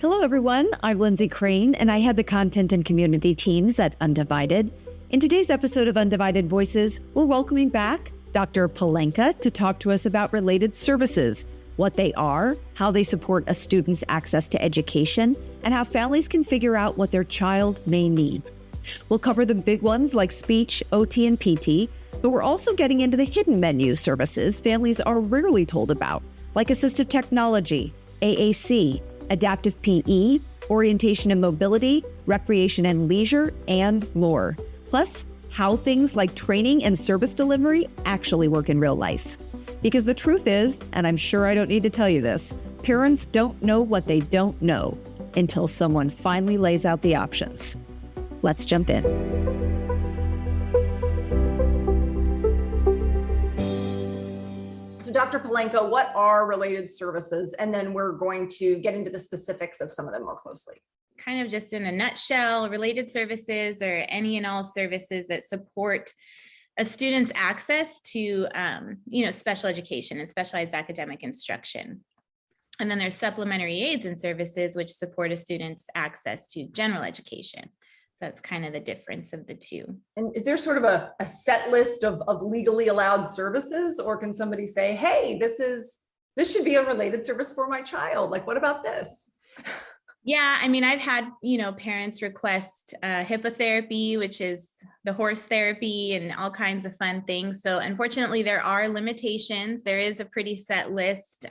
Hello, everyone. I'm Lindsay Crane, and I head the content and community teams at Undivided. In today's episode of Undivided Voices, we're welcoming back Dr. Pelangka to talk to us about related services, what they are, how they support a student's access to education, and how families can figure out what their child may need. We'll cover the big ones like speech, OT, and PT, but we're also getting into the hidden menu services families are rarely told about, like assistive technology, AAC, adaptive PE, orientation and mobility, recreation and leisure, and more. Plus, how things like training and service delivery actually work in real life. Because the truth is, and I'm sure I don't need to tell you this, parents don't know what they don't know until someone finally lays out the options. Let's jump in. So Dr. Pelangka, what are related services? And then we're going to get into the specifics of some of them more closely. Kind of just in a nutshell, related services are any and all services that support a student's access to, special education and specialized academic instruction. And then there's supplementary aids and services which support a student's access to general education. So that's kind of the difference of the two. And is there sort of a set list of legally allowed services, or can somebody say, hey, this should be a related service for my child? Like, what about this? Yeah, I mean, I've had, parents request hippotherapy, which is the horse therapy, and all kinds of fun things. So unfortunately, there are limitations. There is a pretty set list.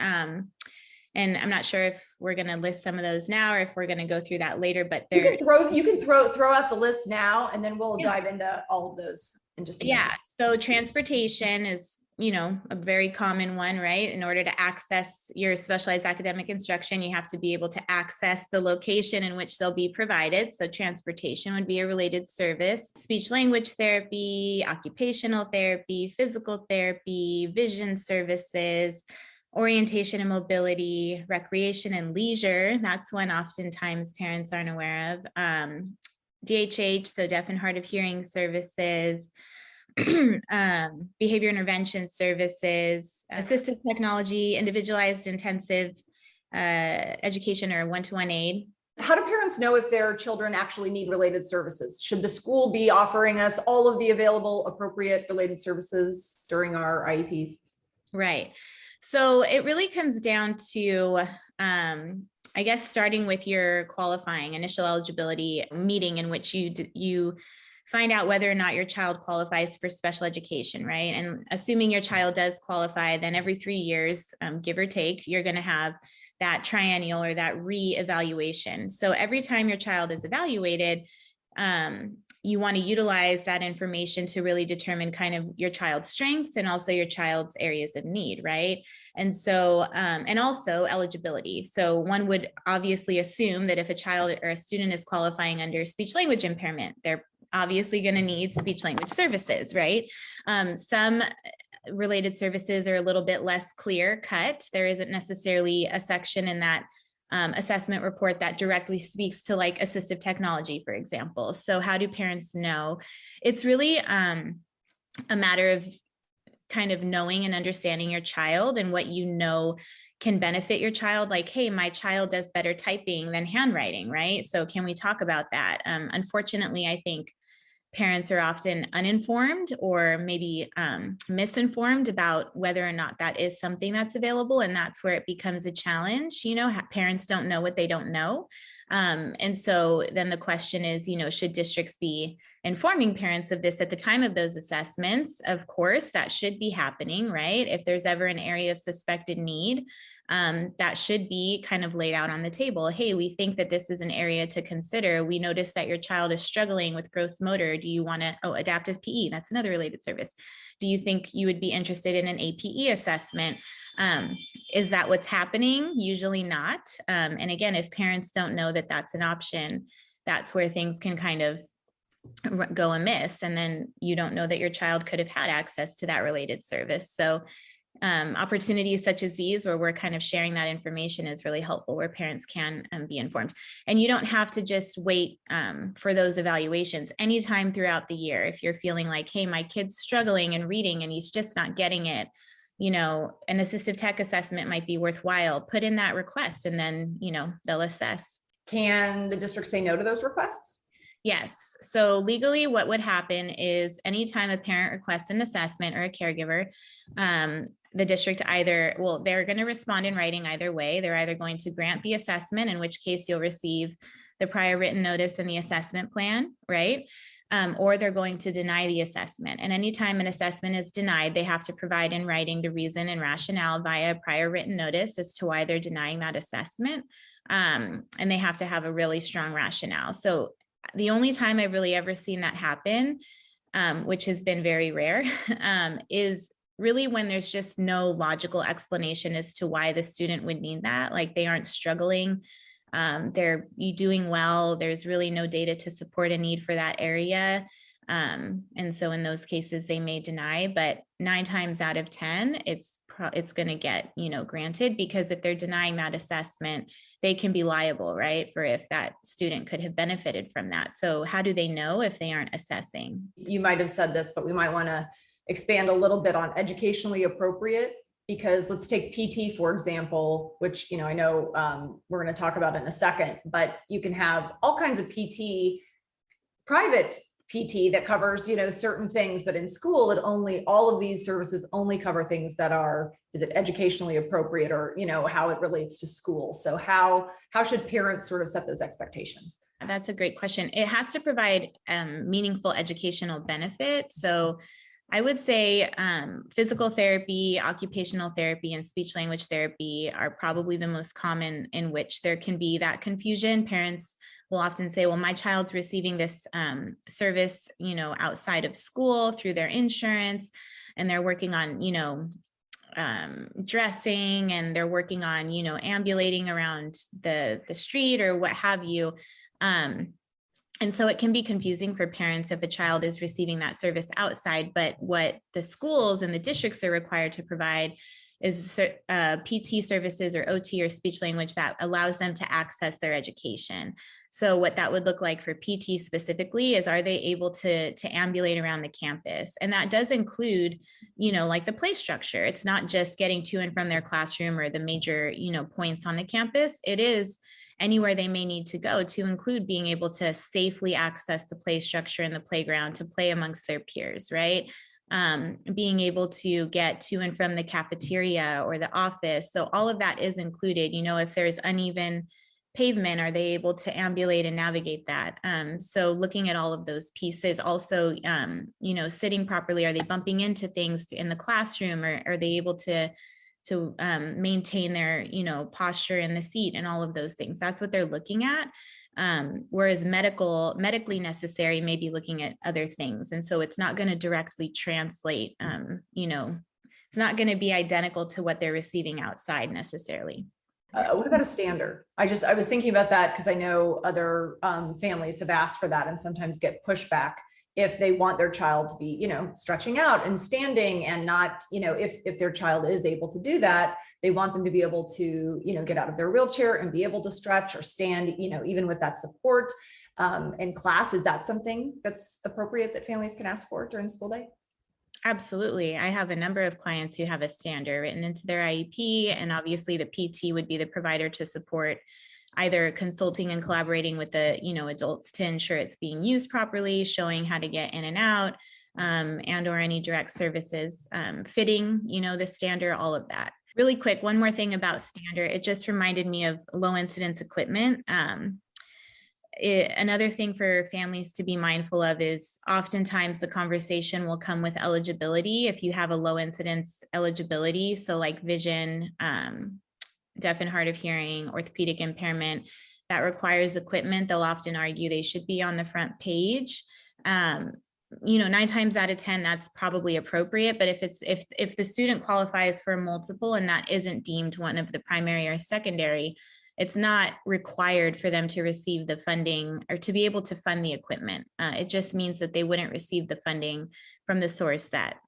And I'm not sure if we're going to list some of those now or if we're going to go through that later, but there you can throw out the list now, and then we'll dive into all of those in just a minute. So transportation is, a very common one, right? In order to access your specialized academic instruction, you have to be able to access the location in which they'll be provided. So transportation would be a related service. Speech language therapy, occupational therapy, physical therapy, vision services, orientation and mobility, recreation and leisure. That's one oftentimes parents aren't aware of. DHH, so deaf and hard of hearing services, behavior intervention services, assistive technology, individualized intensive education or one-to-one aid. How do parents know if their children actually need related services? Should the school be offering us all of the available appropriate related services during our IEPs? Right. So it really comes down to, starting with your qualifying initial eligibility meeting in which you find out whether or not your child qualifies for special education, right? And assuming your child does qualify, then every 3 years, give or take, you're going to have that triennial or that re-evaluation. So every time your child is evaluated, you want to utilize that information to really determine kind of your child's strengths and also your child's areas of need, right? And so, and also eligibility. So one would obviously assume that if a child or a student is qualifying under speech language impairment, they're obviously going to need speech language services, right? Some related services are a little bit less clear cut. There isn't necessarily a section in that assessment report that directly speaks to like assistive technology, for example. So how do parents know? It's really a matter of kind of knowing and understanding your child and what can benefit your child. Like, hey, my child does better typing than handwriting, right? So can we talk about that? Unfortunately, I think parents are often uninformed or maybe misinformed about whether or not that is something that's available. And that's where it becomes a challenge. Parents don't know what they don't know. And so then the question is, should districts be informing parents of this at the time of those assessments? Of course, that should be happening, right? If there's ever an area of suspected need, that should be kind of laid out on the table. Hey, we think that this is an area to consider. We notice that your child is struggling with gross motor. Do you want to, adaptive PE, that's another related service. Do you think you would be interested in an APE assessment? Is that what's happening? Usually not. And again, if parents don't know that that's an option, that's where things can kind of go amiss. And then you don't know that your child could have had access to that related service. So opportunities such as these where we're kind of sharing that information is really helpful, where parents can be informed. And you don't have to just wait for those evaluations anytime throughout the year. If you're feeling like, hey, my kid's struggling in reading and he's just not getting it, an assistive tech assessment might be worthwhile. Put in that request and then, they'll assess. Can the district say no to those requests? Yes. So legally, what would happen is anytime a parent requests an assessment or a caregiver, the district they're going to respond in writing either way. They're either going to grant the assessment, in which case you'll receive the prior written notice and the assessment plan, right? Or they're going to deny the assessment. And anytime an assessment is denied, they have to provide in writing the reason and rationale via prior written notice as to why they're denying that assessment. And they have to have a really strong rationale. So the only time I've really ever seen that happen, which has been very rare, is really when there's just no logical explanation as to why the student would need that. Like they aren't struggling. They're doing well. There's really no data to support a need for that area. And so in those cases, they may deny, but 9 times out of 10, it's going to get, granted, because if they're denying that assessment, they can be liable, right? For if that student could have benefited from that. So how do they know if they aren't assessing? You might have said this, but we might want to expand a little bit on educationally appropriate, because let's take PT, for example, which, I know we're going to talk about in a second, but you can have all kinds of PT, private PT that covers, certain things, but in school, all of these services only cover things that is it educationally appropriate, or, how it relates to school. So how should parents sort of set those expectations? That's a great question. It has to provide meaningful educational benefit. So I would say physical therapy, occupational therapy, and speech language therapy are probably the most common in which there can be that confusion. Parents will often say, well, my child's receiving this service, outside of school through their insurance, and they're working on, dressing, and they're working on, ambulating around the street or what have you. And so it can be confusing for parents if a child is receiving that service outside, but what the schools and the districts are required to provide is PT services or OT or speech language that allows them to access their education. So what that would look like for PT specifically is, are they able to ambulate around the campus? And that does include, like the play structure. It's not just getting to and from their classroom or the major, points on the campus. It is anywhere they may need to go, to include being able to safely access the play structure in the playground to play amongst their peers, right? Being able to get to and from the cafeteria or the office. So all of that is included. If there's uneven pavement, are they able to ambulate and navigate that? So looking at all of those pieces, also, sitting properly, are they bumping into things in the classroom, or are they able to maintain their, posture in the seat and all of those things? That's what they're looking at. Whereas medically necessary may be looking at other things. And so it's not going to directly translate, it's not going to be identical to what they're receiving outside necessarily. What about a standard? I was thinking about that because I know other families have asked for that and sometimes get pushback if they want their child to be, stretching out and standing, and not, if their child is able to do that, they want them to be able to, get out of their wheelchair and be able to stretch or stand, even with that support in class. Is that something that's appropriate that families can ask for during the school day? Absolutely. I have a number of clients who have a standard written into their IEP, and obviously the PT would be the provider to support either consulting and collaborating with the, adults to ensure it's being used properly, showing how to get in and out, and or any direct services, fitting, the standard, all of that. Really quick, one more thing about standard. It just reminded me of low incidence equipment. Another thing for families to be mindful of is oftentimes the conversation will come with eligibility. If you have a low incidence eligibility, so like vision, deaf and hard of hearing, orthopedic impairment, that requires equipment, they'll often argue they should be on the front page. 9 times out of 10, that's probably appropriate. But if the student qualifies for multiple and that isn't deemed one of the primary or secondary, it's not required for them to receive the funding or to be able to fund the equipment. It just means that they wouldn't receive the funding from the source that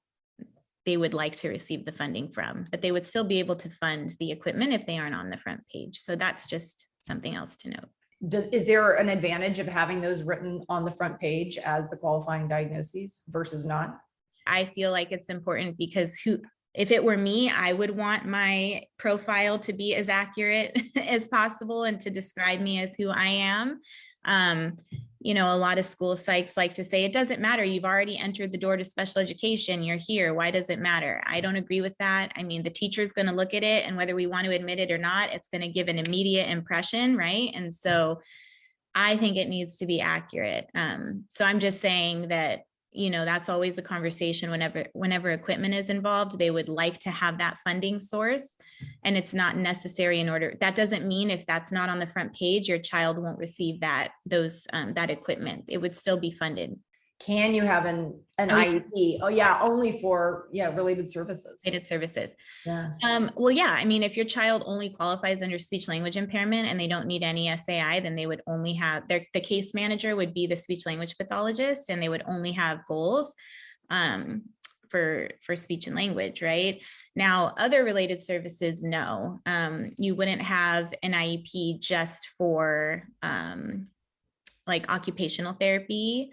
they would like to receive the funding from, but they would still be able to fund the equipment if they aren't on the front page. So that's just something else to note. Is there an advantage of having those written on the front page as the qualifying diagnoses versus not? I feel like it's important because if it were me, I would want my profile to be as accurate as possible and to describe me as who I am. You know, a lot of school psychs like to say, it doesn't matter. You've already entered the door to special education. You're here. Why does it matter? I don't agree with that. I mean, the teacher is going to look at it, and whether we want to admit it or not, it's going to give an immediate impression, right? And so I think it needs to be accurate. So I'm just saying that, you know, that's always a conversation whenever equipment is involved. They would like to have that funding source, and it's not necessary in order. That doesn't mean if that's not on the front page, your child won't receive that equipment. It would still be funded. Can you have an IEP? Oh yeah, only for related services. Related services. Yeah. Well, yeah, I mean, if your child only qualifies under speech language impairment and they don't need any SAI, then they would only have the case manager would be the speech language pathologist, and they would only have goals for speech and language, right? Now, other related services, no, you wouldn't have an IEP just for like occupational therapy.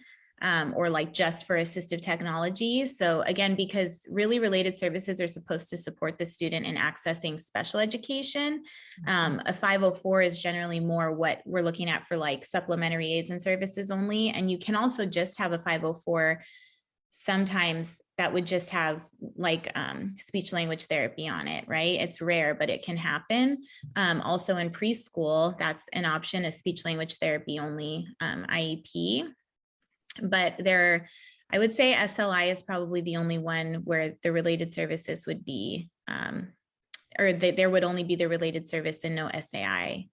Or like just for assistive technology. So again, because really related services are supposed to support the student in accessing special education. A 504 is generally more what we're looking at for like supplementary aids and services only. And you can also just have a 504 sometimes that would just have like speech language therapy on it, right? It's rare, but it can happen. Also in preschool, that's an option, a speech language therapy only IEP. But I would say SLI is probably the only one where the related services would be, or there would only be the related service and no SAI.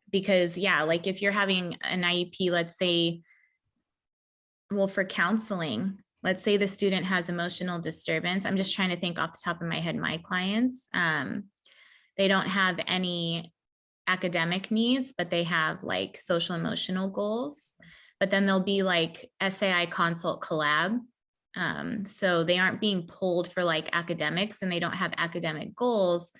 Because yeah, like if you're having an IEP, let's say, well, for counseling, let's say the student has emotional disturbance. I'm just trying to think off the top of my head, my clients, they don't have any academic needs, but they have like social emotional goals. But then there'll be like SAI consult collab. So they aren't being pulled for like academics and they don't have academic goals,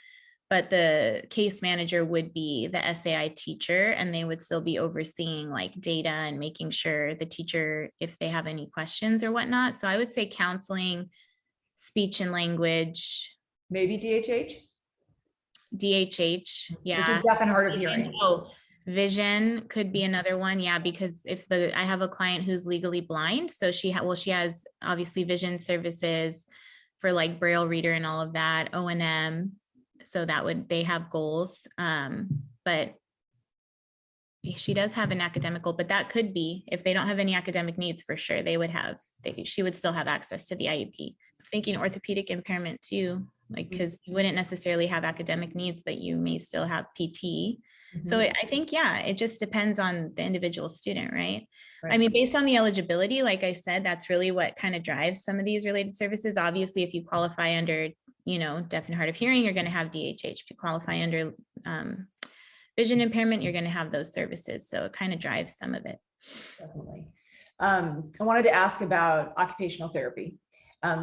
but the case manager would be the SAI teacher, and they would still be overseeing like data and making sure the teacher, if they have any questions or whatnot. So I would say counseling, speech and language. Maybe DHH? DHH, yeah. Which is deaf and hard of hearing. Oh, vision could be another one. Yeah, because I have a client who's legally blind. So she has obviously vision services for like Braille reader and all of that, O&M. So they have goals. But she does have an academic goal, but that could be, if they don't have any academic needs, for sure, she would still have access to the IEP. I'm thinking orthopedic impairment too, like, because you wouldn't necessarily have academic needs, but you may still have PT. So I think, yeah, it just depends on the individual student, right? I mean, based on the eligibility, like I said, that's really what kind of drives some of these related services. Obviously, if you qualify under, deaf and hard of hearing, you're going to have DHH. If you qualify under vision impairment, you're going to have those services. So it kind of drives some of it. Definitely. I wanted to ask about occupational therapy,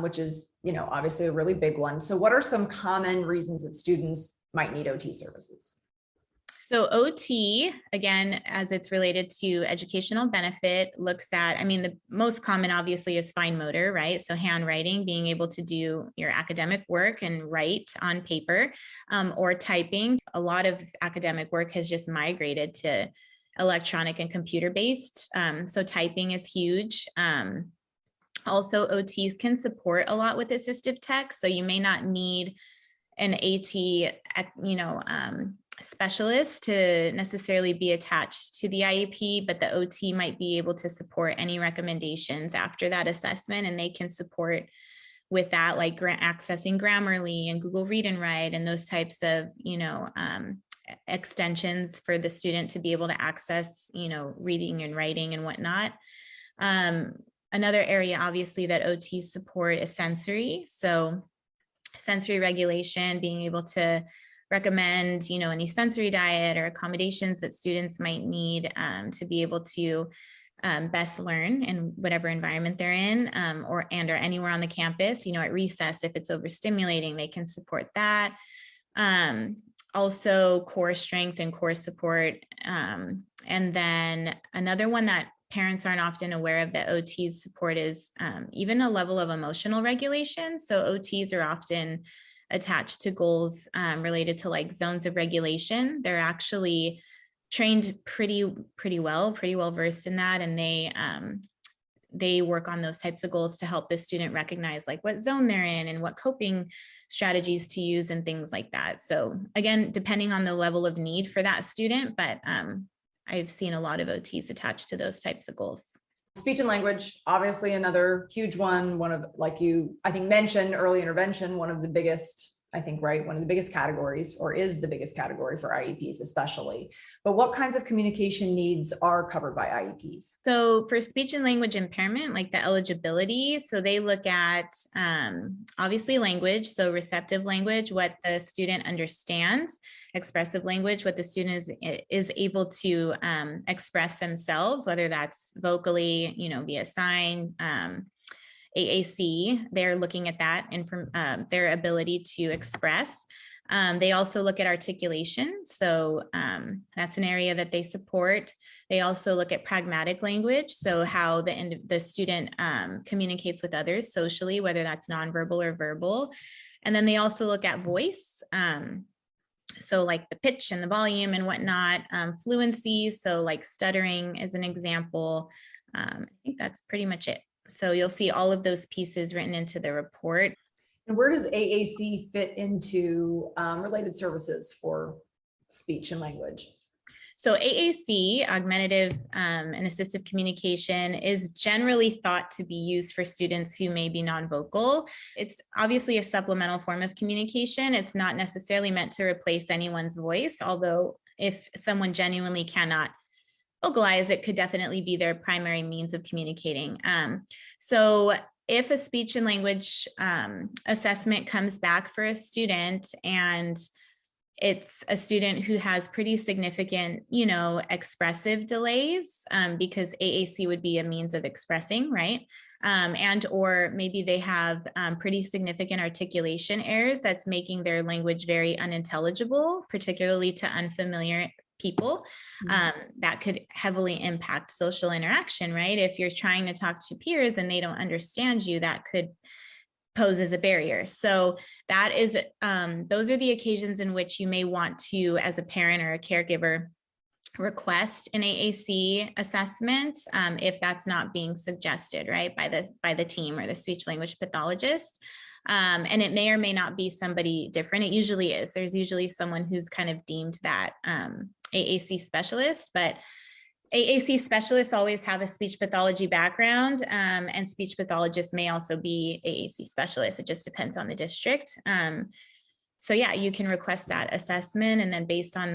which is, obviously a really big one. So what are some common reasons that students might need OT services? So OT, again, as it's related to educational benefit, looks at, the most common obviously is fine motor, right? So handwriting, being able to do your academic work and write on paper, or typing. A lot of academic work has just migrated to electronic and computer-based. So typing is huge. Also, OTs can support a lot with assistive tech. So you may not need an AT, specialist to necessarily be attached to the IEP, but the OT might be able to support any recommendations after that assessment, and they can support with that, like accessing Grammarly and Google Read and Write and those types of, extensions for the student to be able to access, reading and writing and whatnot. Another area, obviously, that OT support is sensory. So sensory regulation, being able to recommend, any sensory diet or accommodations that students might need to be able to best learn in whatever environment they're in, or anywhere on the campus. At recess, if it's overstimulating, they can support that. Also core strength and core support. And then another one that parents aren't often aware of that OT's support is even a level of emotional regulation. So OTs are often attached to goals related to like zones of regulation. They're actually trained pretty well versed in that, and they work on those types of goals to help the student recognize like what zone they're in and what coping strategies to use and things like that. So again, depending on the level of need for that student, but I've seen a lot of OTs attached to those types of goals. Speech and language, obviously another huge one. One of, like you, I think, mentioned early intervention, one of the biggest, I think, right, one of the biggest categories, or is the biggest category for IEPs especially. But what kinds of communication needs are covered by IEPs? So for speech and language impairment, like the eligibility, so they look at obviously language, so receptive language, what the student understands, expressive language, what the student is able to express themselves, whether that's vocally, via sign, AAC, they're looking at that and from their ability to express. They also look at articulation. So that's an area that they support. They also look at pragmatic language. So how the student communicates with others socially, whether that's nonverbal or verbal. And then they also look at voice. So like the pitch and the volume and whatnot, fluency. So like stuttering is an example. I think that's pretty much it. So you'll see all of those pieces written into the report. And where does AAC fit into related services for speech and language? So AAC, augmentative and assistive communication, is generally thought to be used for students who may be non-vocal. It's obviously a supplemental form of communication. It's not necessarily meant to replace anyone's voice, although if someone genuinely cannot vocalize, it could definitely be their primary means of communicating. So if a speech and language assessment comes back for a student and it's a student who has pretty significant, expressive delays, because AAC would be a means of expressing, right? And or maybe they have pretty significant articulation errors that's making their language very unintelligible, particularly to unfamiliar people. That could heavily impact social interaction, right? If you're trying to talk to peers and they don't understand you, that could pose as a barrier. So that is, those are the occasions in which you may want to, as a parent or a caregiver, request an AAC assessment if that's not being suggested, right, by the team or the speech language pathologist. And it may or may not be somebody different. It usually is. There's usually someone who's kind of deemed that AAC specialist, but AAC specialists always have a speech pathology background, and speech pathologists may also be AAC specialists. It just depends on the district. So yeah, you can request that assessment, and then based on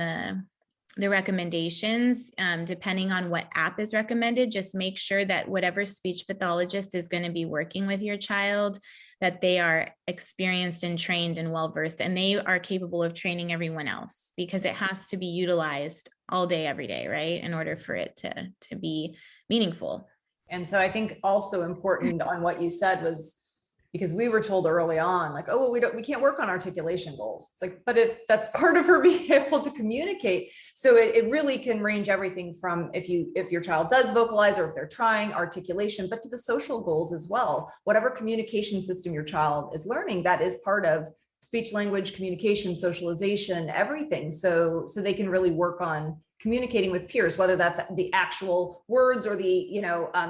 the recommendations, depending on what app is recommended, just make sure that whatever speech pathologist is going to be working with your child, that they are experienced and trained and well-versed, and they are capable of training everyone else, because it has to be utilized all day, every day, right, in order for it to be meaningful. And so I think also important on what you said was, because we were told early on, like, oh, well, we can't work on articulation goals. It's like, but that's part of her being able to communicate. So it really can range everything from if your child does vocalize or if they're trying articulation, but to the social goals as well. Whatever communication system your child is learning, that is part of speech, language, communication, socialization, everything. So they can really work on communicating with peers, whether that's the actual words or the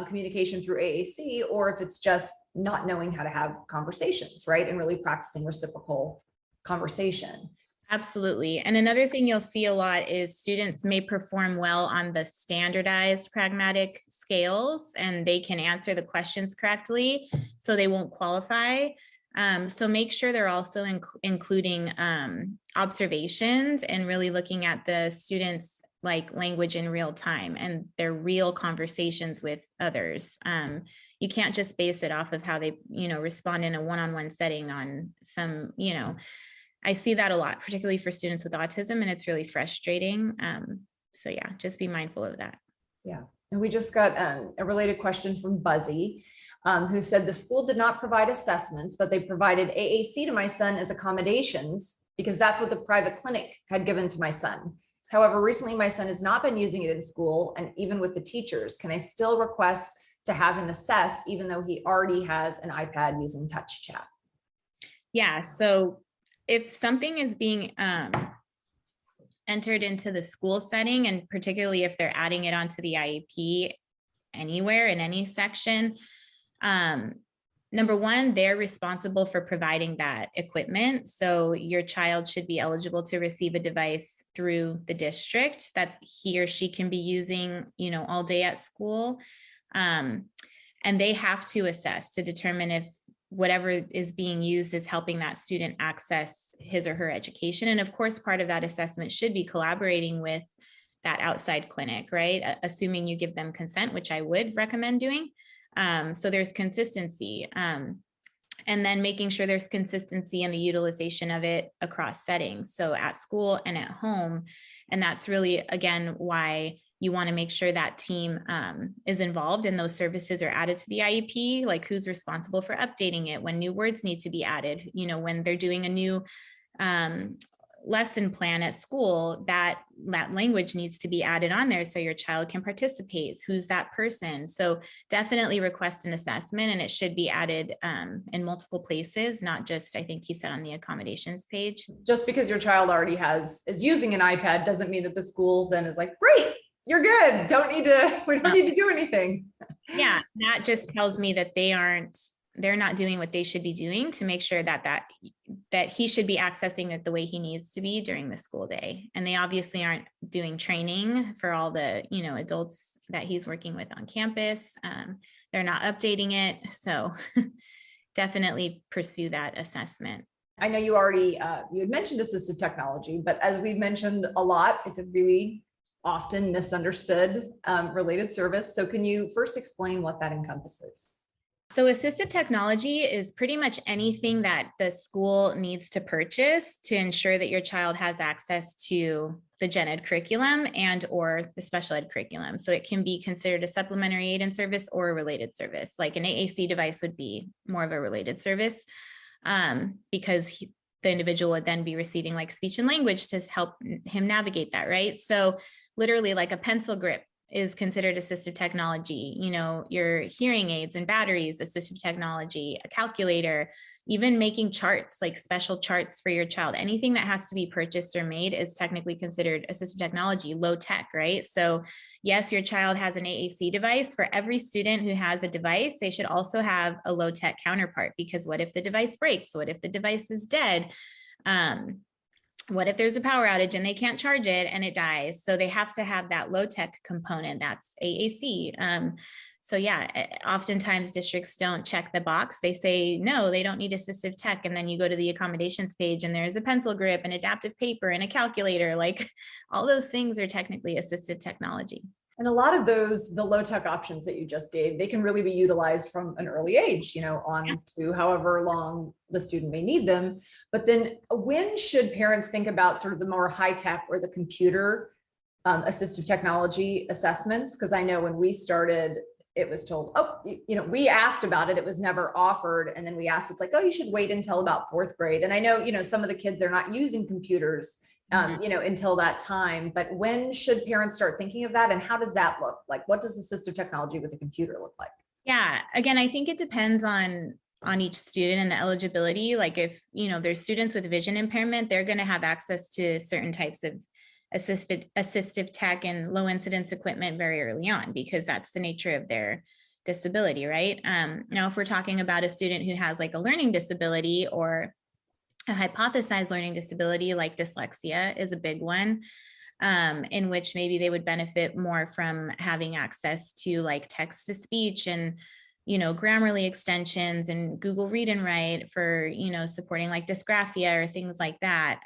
communication through AAC, or if it's just not knowing how to have conversations, right? And really practicing reciprocal conversation. Absolutely. And another thing you'll see a lot is students may perform well on the standardized pragmatic scales, and they can answer the questions correctly, so they won't qualify. So make sure they're also including observations and really looking at the students' like language in real time and their real conversations with others. You can't just base it off of how they, respond in a one-on-one setting on some, I see that a lot, particularly for students with autism, and it's really frustrating. So yeah, just be mindful of that. Yeah. And we just got a related question from Buzzy, who said the school did not provide assessments, but they provided AAC to my son as accommodations because that's what the private clinic had given to my son. However, recently my son has not been using it in school and even with the teachers. Can I still request to have him assessed even though he already has an iPad using touch chat? Yeah, so if something is being entered into the school setting, and particularly if they're adding it onto the IEP anywhere in any section, number one, they're responsible for providing that equipment. So your child should be eligible to receive a device through the district that he or she can be using, all day at school. And they have to assess to determine if whatever is being used is helping that student access his or her education. And of course, part of that assessment should be collaborating with that outside clinic, right? Assuming you give them consent, which I would recommend doing. So there's consistency. And then making sure there's consistency in the utilization of it across settings. So at school and at home. And that's really, again, why you want to make sure that team is involved and those services are added to the IEP, like who's responsible for updating it, when new words need to be added, when they're doing a new lesson plan at school, that language needs to be added on there so your child can participate. Who's that person? So definitely request an assessment, and it should be added in multiple places, not just, I think he said, on the accommodations page. Just because your child already is using an iPad doesn't mean that the school then is like, great, you're good. We don't need to do anything. Yeah, that just tells me that they're not doing what they should be doing to make sure that he should be accessing it the way he needs to be during the school day. And they obviously aren't doing training for all the, adults that he's working with on campus. They're not updating it. So definitely pursue that assessment. I know you already, you had mentioned assistive technology, but as we've mentioned a lot, it's a really often misunderstood related service. So can you first explain what that encompasses? So assistive technology is pretty much anything that the school needs to purchase to ensure that your child has access to the gen ed curriculum and or the special ed curriculum. So it can be considered a supplementary aid and service or a related service. Like an AAC device would be more of a related service because the individual would then be receiving like speech and language to help him navigate that, right? So literally like a pencil grip is considered assistive technology, your hearing aids and batteries, assistive technology, a calculator, even making charts, like special charts for your child. Anything that has to be purchased or made is technically considered assistive technology, low tech, right? So yes, your child has an AAC device. For every student who has a device, they should also have a low tech counterpart, because what if the device breaks? What if the device is dead? What if there's a power outage and they can't charge it and it dies? So they have to have that low tech component. That's AAC. So yeah, oftentimes districts don't check the box. They say, no, they don't need assistive tech. And then you go to the accommodations page and there's a pencil grip and adaptive paper and a calculator. Like all those things are technically assistive technology. And a lot of those, the low tech options that you just gave, they can really be utilized from an early age, on to however long the student may need them. But then when should parents think about sort of the more high tech or the computer assistive technology assessments? Because I know when we started, it was told, we asked about it. It was never offered. And then we asked, it's like, you should wait until about 4th grade. And I know, some of the kids, they're not using computers until that time. But when should parents start thinking of that? And how does that look like? What does assistive technology with a computer look like? Yeah, again, I think it depends on each student and the eligibility. Like if, there's students with vision impairment, they're going to have access to certain types of assistive tech and low incidence equipment very early on, because that's the nature of their disability, right? Now, if we're talking about a student who has like a learning disability or a hypothesized learning disability, like dyslexia is a big one, in which maybe they would benefit more from having access to like text to speech and, Grammarly extensions and Google Read and Write for, supporting like dysgraphia or things like that.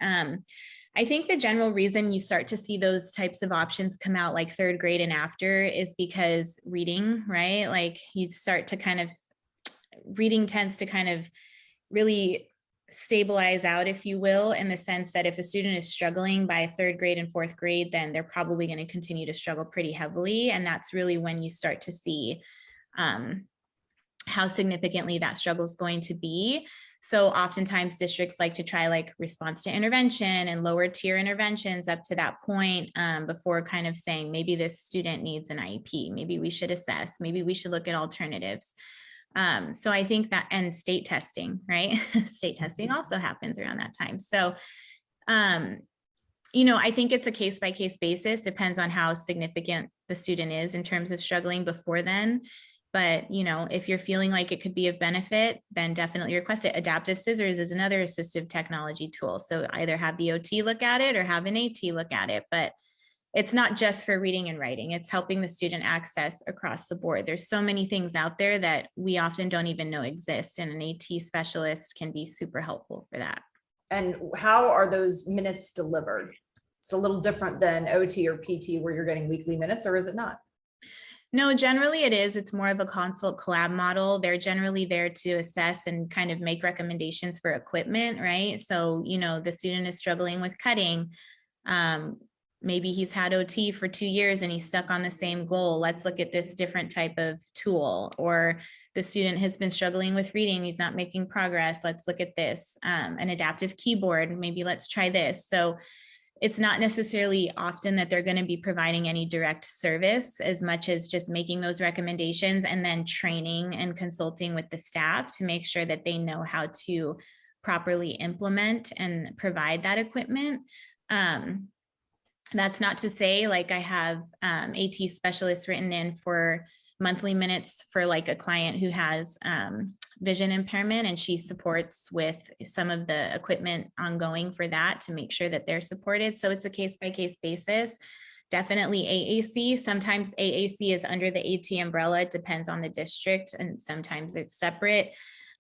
I think the general reason you start to see those types of options come out like 3rd grade and after is because reading, right? Like you start to reading tends to kind of really stabilize out, if you will, in the sense that if a student is struggling by 3rd grade and 4th grade, then they're probably going to continue to struggle pretty heavily. And that's really when you start to see how significantly that struggle is going to be. So oftentimes districts like to try like response to intervention and lower tier interventions up to that point before kind of saying, maybe this student needs an IEP, maybe we should assess, maybe we should look at alternatives. So I think that, and state testing, right? State testing also happens around that time. So, I think it's a case-by-case basis, depends on how significant the student is in terms of struggling before then. But, if you're feeling like it could be of benefit, then definitely request it. Adaptive scissors is another assistive technology tool. So either have the OT look at it or have an AT look at it, but it's not just for reading and writing. It's helping the student access across the board. There's so many things out there that we often don't even know exist, and an AT specialist can be super helpful for that. And how are those minutes delivered? It's a little different than OT or PT where you're getting weekly minutes, or is it not? No, generally it is. It's more of a consult collab model. They're generally there to assess and kind of make recommendations for equipment, right? So, the student is struggling with cutting. Maybe he's had OT for 2 years and he's stuck on the same goal. Let's look at this different type of tool. Or the student has been struggling with reading. He's not making progress. Let's look at this. An adaptive keyboard. Maybe let's try this. So it's not necessarily often that they're going to be providing any direct service as much as just making those recommendations and then training and consulting with the staff to make sure that they know how to properly implement and provide that equipment. That's not to say like I have AT specialists written in for monthly minutes for like a client who has vision impairment, and she supports with some of the equipment ongoing for that to make sure that they're supported. So it's a case-by-case basis. Definitely AAC. Sometimes AAC is under the AT umbrella. It depends on the district, and sometimes it's separate.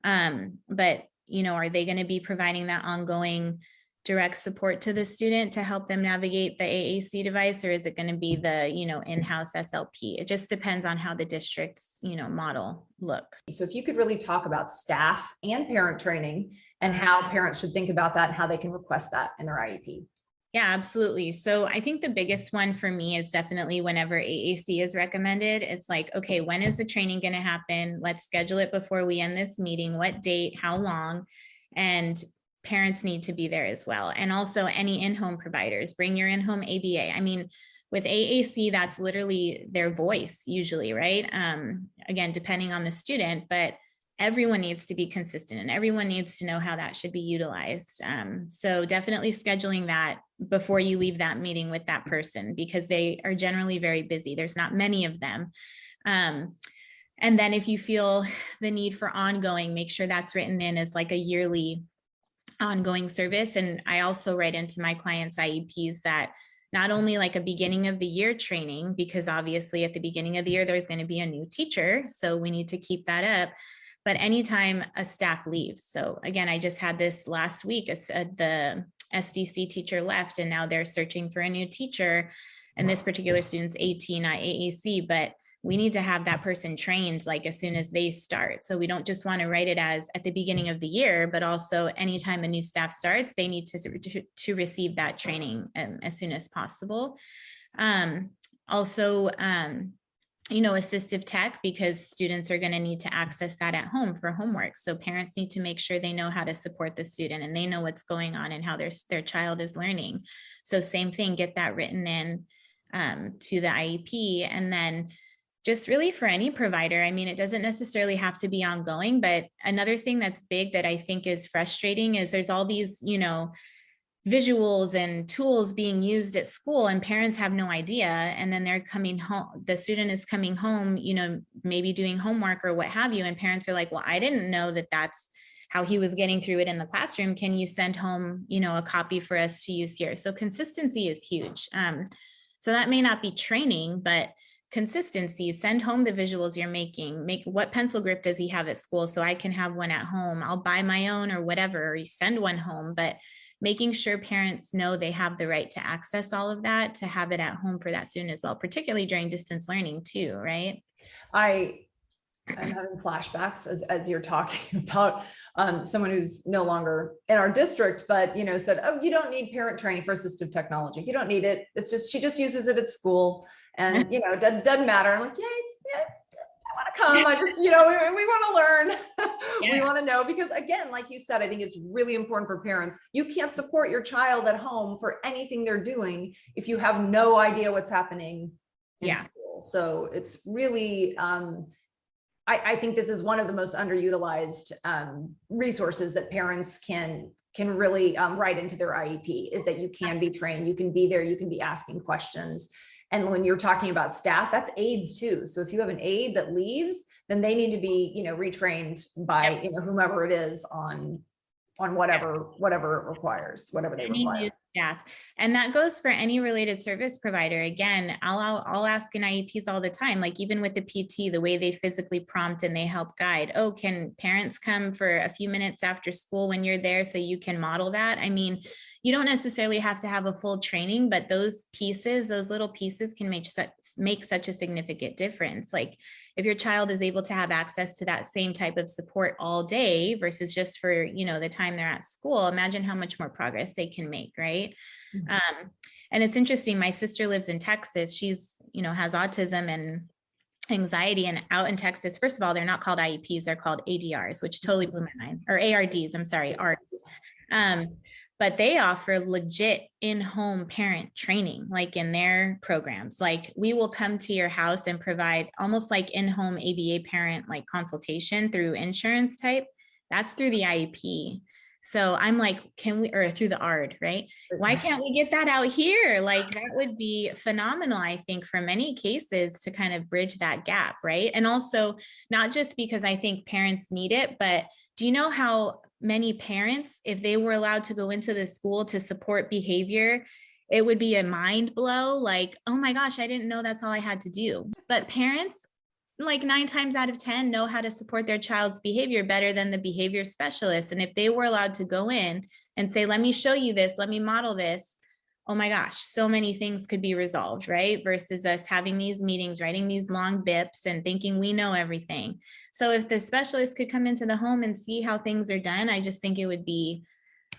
But are they going to be providing that ongoing direct support to the student to help them navigate the AAC device, or is it going to be the, in-house SLP? It just depends on how the district's, model looks. So if you could really talk about staff and parent training and how parents should think about that and how they can request that in their IEP. Yeah, absolutely. So I think the biggest one for me is definitely whenever AAC is recommended, it's like, okay, when is the training going to happen? Let's schedule it before we end this meeting. What date, how long? And parents need to be there as well. And also any in-home providers, bring your in-home ABA. I mean, with AAC, that's literally their voice usually, right? Again, depending on the student, but everyone needs to be consistent and everyone needs to know how that should be utilized. So definitely scheduling that before you leave that meeting with that person, because they are generally very busy. There's not many of them. And then if you feel the need for ongoing, make sure that's written in as like a yearly ongoing service. And I also write into my clients' IEPs that not only like a beginning of the year training, because obviously at the beginning of the year, there's going to be a new teacher. So we need to keep that up. But anytime a staff leaves. So again, I just had this last week, the SDC teacher left and now they're searching for a new teacher. And this particular student's AT, not AAC, but we need to have that person trained like as soon as they start. So we don't just want to write it as at the beginning of the year, but also anytime a new staff starts, they need to receive that training as soon as possible. Also, assistive tech, because students are going to need to access that at home for homework. So parents need to make sure they know how to support the student and they know what's going on and how their child is learning. So same thing, get that written in to the IEP. And then just really for any provider, I mean, it doesn't necessarily have to be ongoing, but another thing that's big that I think is frustrating is there's all these, visuals and tools being used at school and parents have no idea. And then they're coming home, the student is coming home, maybe doing homework or what have you. And parents are like, well, I didn't know that that's how he was getting through it in the classroom. Can you send home, a copy for us to use here? So consistency is huge. So that may not be training, but consistency, send home the visuals you're making, what pencil grip does he have at school so I can have one at home. I'll buy my own or whatever, or you send one home, but making sure parents know they have the right to access all of that, to have it at home for that student as well, particularly during distance learning too, right? I'm having flashbacks as you're talking about someone who's no longer in our district, but said, oh, you don't need parent training for assistive technology. You don't need it. It's just, she just uses it at school and it doesn't matter. I'm like, yeah, want to come. I just, we want to learn. We Yeah. want to know, because again, like you said, I think it's really important for parents. You can't support your child at home for anything they're doing if you have no idea what's happening in school. So it's really, I think this is one of the most underutilized resources that parents can really write into their IEP, is that you can be trained, you can be there, you can be asking questions. And when you're talking about staff, that's aides too. So if you have an aide that leaves, then they need to be, retrained by, whomever it is on whatever it requires, whatever they require. New staff. And that goes for any related service provider. Again, I'll ask in IEPs all the time, like even with the PT, the way they physically prompt and they help guide. Oh, can parents come for a few minutes after school when you're there so you can model that? I mean, you don't necessarily have to have a full training, but those little pieces can make such a significant difference. Like if your child is able to have access to that same type of support all day versus just for, the time they're at school, imagine how much more progress they can make, right? Mm-hmm. And it's interesting, my sister lives in Texas. She's, has autism and anxiety, and out in Texas, first of all, they're not called IEPs, they're called ADRs, which totally blew my mind, or ARDs, I'm sorry, ARDs. But they offer legit in-home parent training, like in their programs. Like we will come to your house and provide almost like in-home ABA parent like consultation through insurance type. That's through the IEP. So I'm like, or through the ARD, right? Why can't we get that out here? Like that would be phenomenal, I think, for many cases to kind of bridge that gap, right? And also not just because I think parents need it, but do you know how many parents, if they were allowed to go into the school to support behavior, it would be a mind blow, like, oh my gosh, I didn't know that's all I had to do. But parents, like 9 times out of 10, know how to support their child's behavior better than the behavior specialist. And if they were allowed to go in and say, let me show you this, let me model this, oh my gosh, so many things could be resolved, right? Versus us having these meetings, writing these long BIPs and thinking we know everything. So if the specialist could come into the home and see how things are done, I just think it would be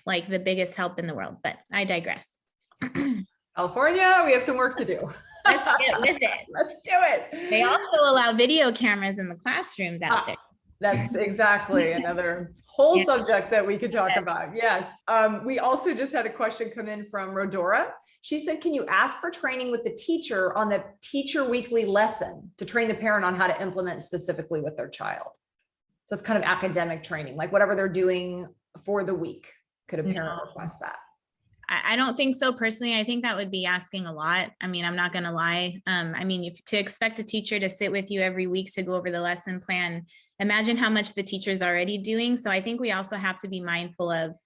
like the biggest help in the world, but I digress. California, we have some work to do. Let's get with it. Let's do it. They also allow video cameras in the classrooms out there. That's exactly another whole subject that we could talk about. Yes. We also just had a question come in from Rodora. She said, can you ask for training with the teacher on the teacher weekly lesson to train the parent on how to implement specifically with their child? So it's kind of academic training, like whatever they're doing for the week. Could a parent request that? I don't think so personally. I think that would be asking a lot. I mean, I'm not going to lie. I mean, to expect a teacher to sit with you every week to go over the lesson plan, imagine how much the teacher is already doing. So I think we also have to be mindful of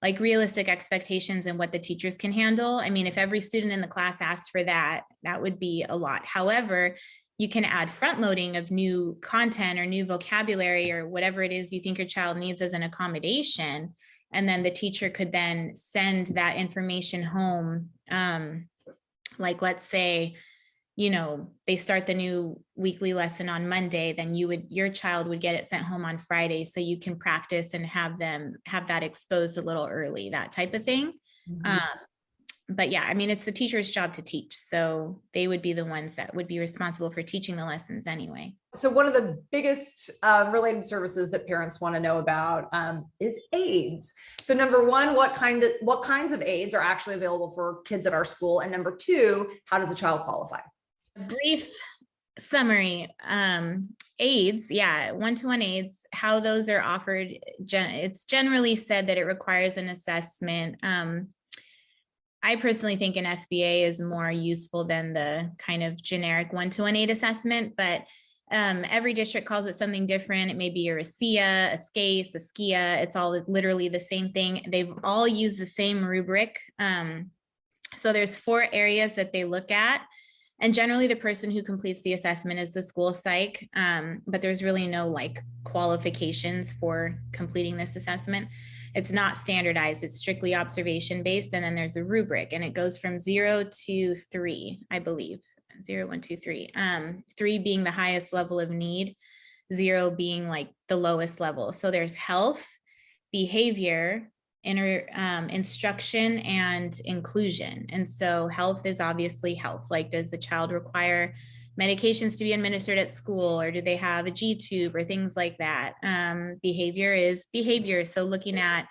like realistic expectations and what the teachers can handle. I mean, if every student in the class asked for that, that would be a lot. However, you can add front loading of new content or new vocabulary or whatever it is you think your child needs as an accommodation. And then the teacher could then send that information home. Like, let's say, they start the new weekly lesson on Monday, then your child would get it sent home on Friday. So you can practice and have that exposed a little early, that type of thing. Mm-hmm. But yeah, I mean, it's the teacher's job to teach. So they would be the ones that would be responsible for teaching the lessons anyway. So one of the biggest related services that parents want to know about is aids. So number one, what kinds of aids are actually available for kids at our school? And number two, how does a child qualify? A brief summary, aids, one-to-one aids, how those are offered. It's generally said that it requires an assessment. I personally think an FBA is more useful than the kind of generic one-to-one aid assessment, but every district calls it something different. It may be a RACIA, a SCACE, a SKIA. It's all literally the same thing. They've all used the same rubric. So there's 4 areas that they look at. And generally the person who completes the assessment is the school psych, but there's really no like qualifications for completing this assessment. It's not standardized, it's strictly observation based. And then there's a rubric and it goes from 0 to 3, I believe. 0, 1, 2, 3. 3 being the highest level of need, 0 being like the lowest level. So there's health, behavior, instruction, and inclusion. And so health is obviously health. Like, does the child require medications to be administered at school, or do they have a G tube or things like that? Behavior is behavior. So looking at,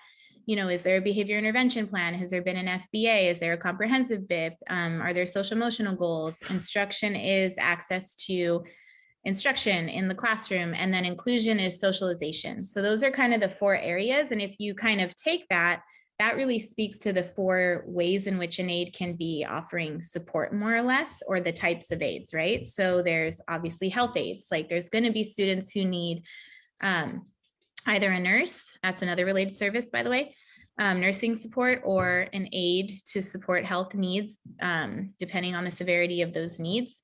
is there a behavior intervention plan? Has there been an FBA? Is there a comprehensive BIP? Are there social emotional goals? Instruction is access to instruction in the classroom, and then inclusion is socialization. So those are kind of the 4 areas. And if you kind of take that really speaks to the 4 ways in which an aide can be offering support, more or less, or the types of aides, right? So there's obviously health aides. Like there's going to be students who need either a nurse, that's another related service, by the way, nursing support, or an aide to support health needs, depending on the severity of those needs.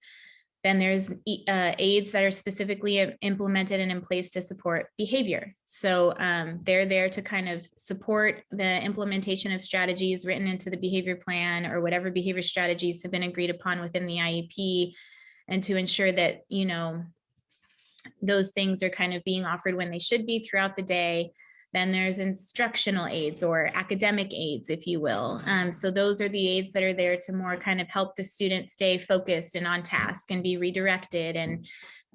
Then there's aides that are specifically implemented and in place to support behavior. So they're there to kind of support the implementation of strategies written into the behavior plan, or whatever behavior strategies have been agreed upon within the IEP, and to ensure that, those things are kind of being offered when they should be throughout the day. Then there's instructional aides, or academic aides, if you will. So those are the aides that are there to more kind of help the student stay focused and on task and be redirected and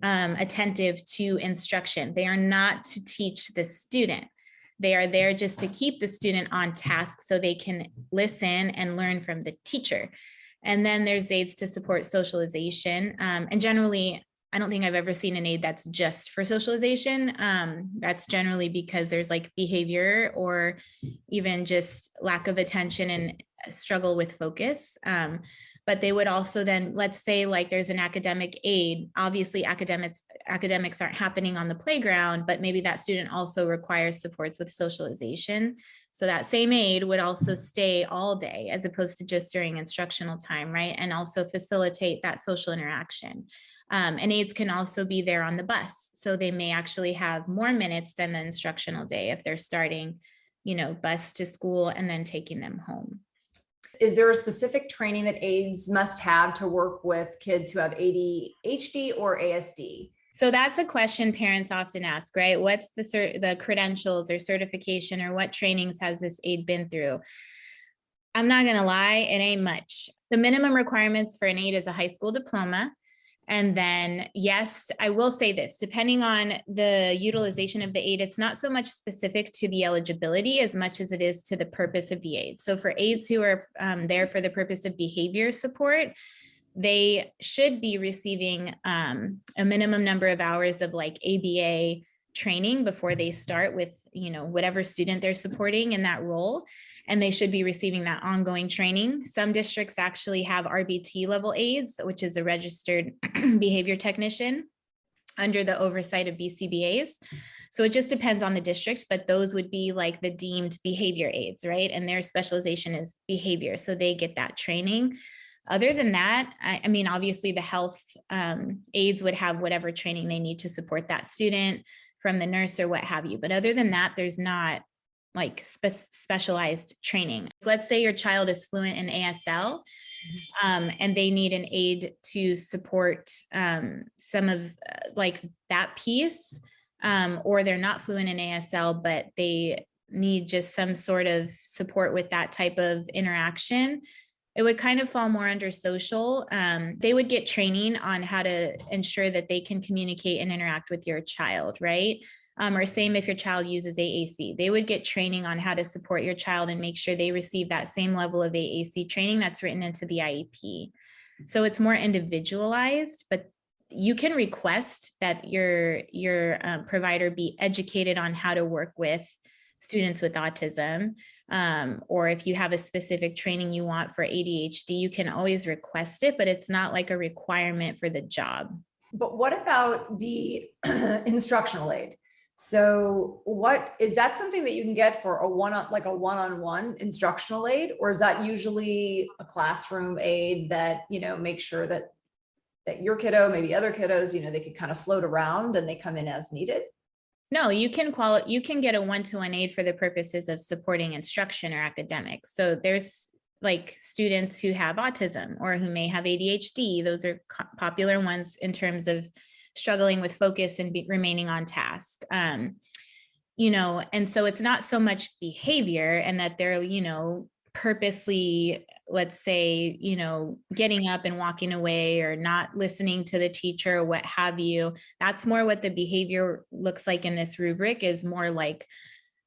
attentive to instruction. They are not to teach the student. They are there just to keep the student on task so they can listen and learn from the teacher. And then there's aides to support socialization. And generally, I don't think I've ever seen an aide that's just for socialization. That's generally because there's like behavior, or even just lack of attention and struggle with focus. But they would also then, let's say like there's an academic aide. Obviously academics aren't happening on the playground, but maybe that student also requires supports with socialization. So that same aide would also stay all day as opposed to just during instructional time, right? And also facilitate that social interaction. And aides can also be there on the bus. So they may actually have more minutes than the instructional day if they're starting, bus to school and then taking them home. Is there a specific training that aides must have to work with kids who have ADHD or ASD? So that's a question parents often ask, right? What's the credentials or certification, or what trainings has this aide been through? I'm not going to lie, it ain't much. The minimum requirements for an aide is a high school diploma. And then, yes, I will say this, depending on the utilization of the aide, it's not so much specific to the eligibility as much as it is to the purpose of the aide. So for aides who are there for the purpose of behavior support, they should be receiving a minimum number of hours of like ABA training before they start with, whatever student they're supporting in that role. And they should be receiving that ongoing training. Some districts actually have RBT level aides, which is a registered behavior technician under the oversight of BCBAs. So it just depends on the district, but those would be like the deemed behavior aides, right? And their specialization is behavior. So they get that training. Other than that, I mean, obviously the health aides would have whatever training they need to support that student from the nurse or what have you. But other than that, there's not like specialized training. Let's say your child is fluent in ASL and they need an aide to support some of like that piece, or they're not fluent in ASL, but they need just some sort of support with that type of interaction. It would kind of fall more under social. They would get training on how to ensure that they can communicate and interact with your child, right? Or same if your child uses AAC, they would get training on how to support your child and make sure they receive that same level of AAC training that's written into the IEP. So it's more individualized, but you can request that your provider be educated on how to work with students with autism. Or if you have a specific training you want for ADHD, you can always request it, but it's not like a requirement for the job. But what about the instructional aid? So is that something that you can get for a one-on-one instructional aid, or is that usually a classroom aid that, make sure that your kiddo, maybe other kiddos, they could kind of float around and they come in as needed? No, you can get a one-to-one aid for the purposes of supporting instruction or academics. So there's like students who have autism or who may have ADHD. Those are popular ones in terms of struggling with focus and remaining on task. And so it's not so much behavior and that they're, purposely let's say, getting up and walking away or not listening to the teacher or what have you. That's more what the behavior looks like in this rubric, is more like,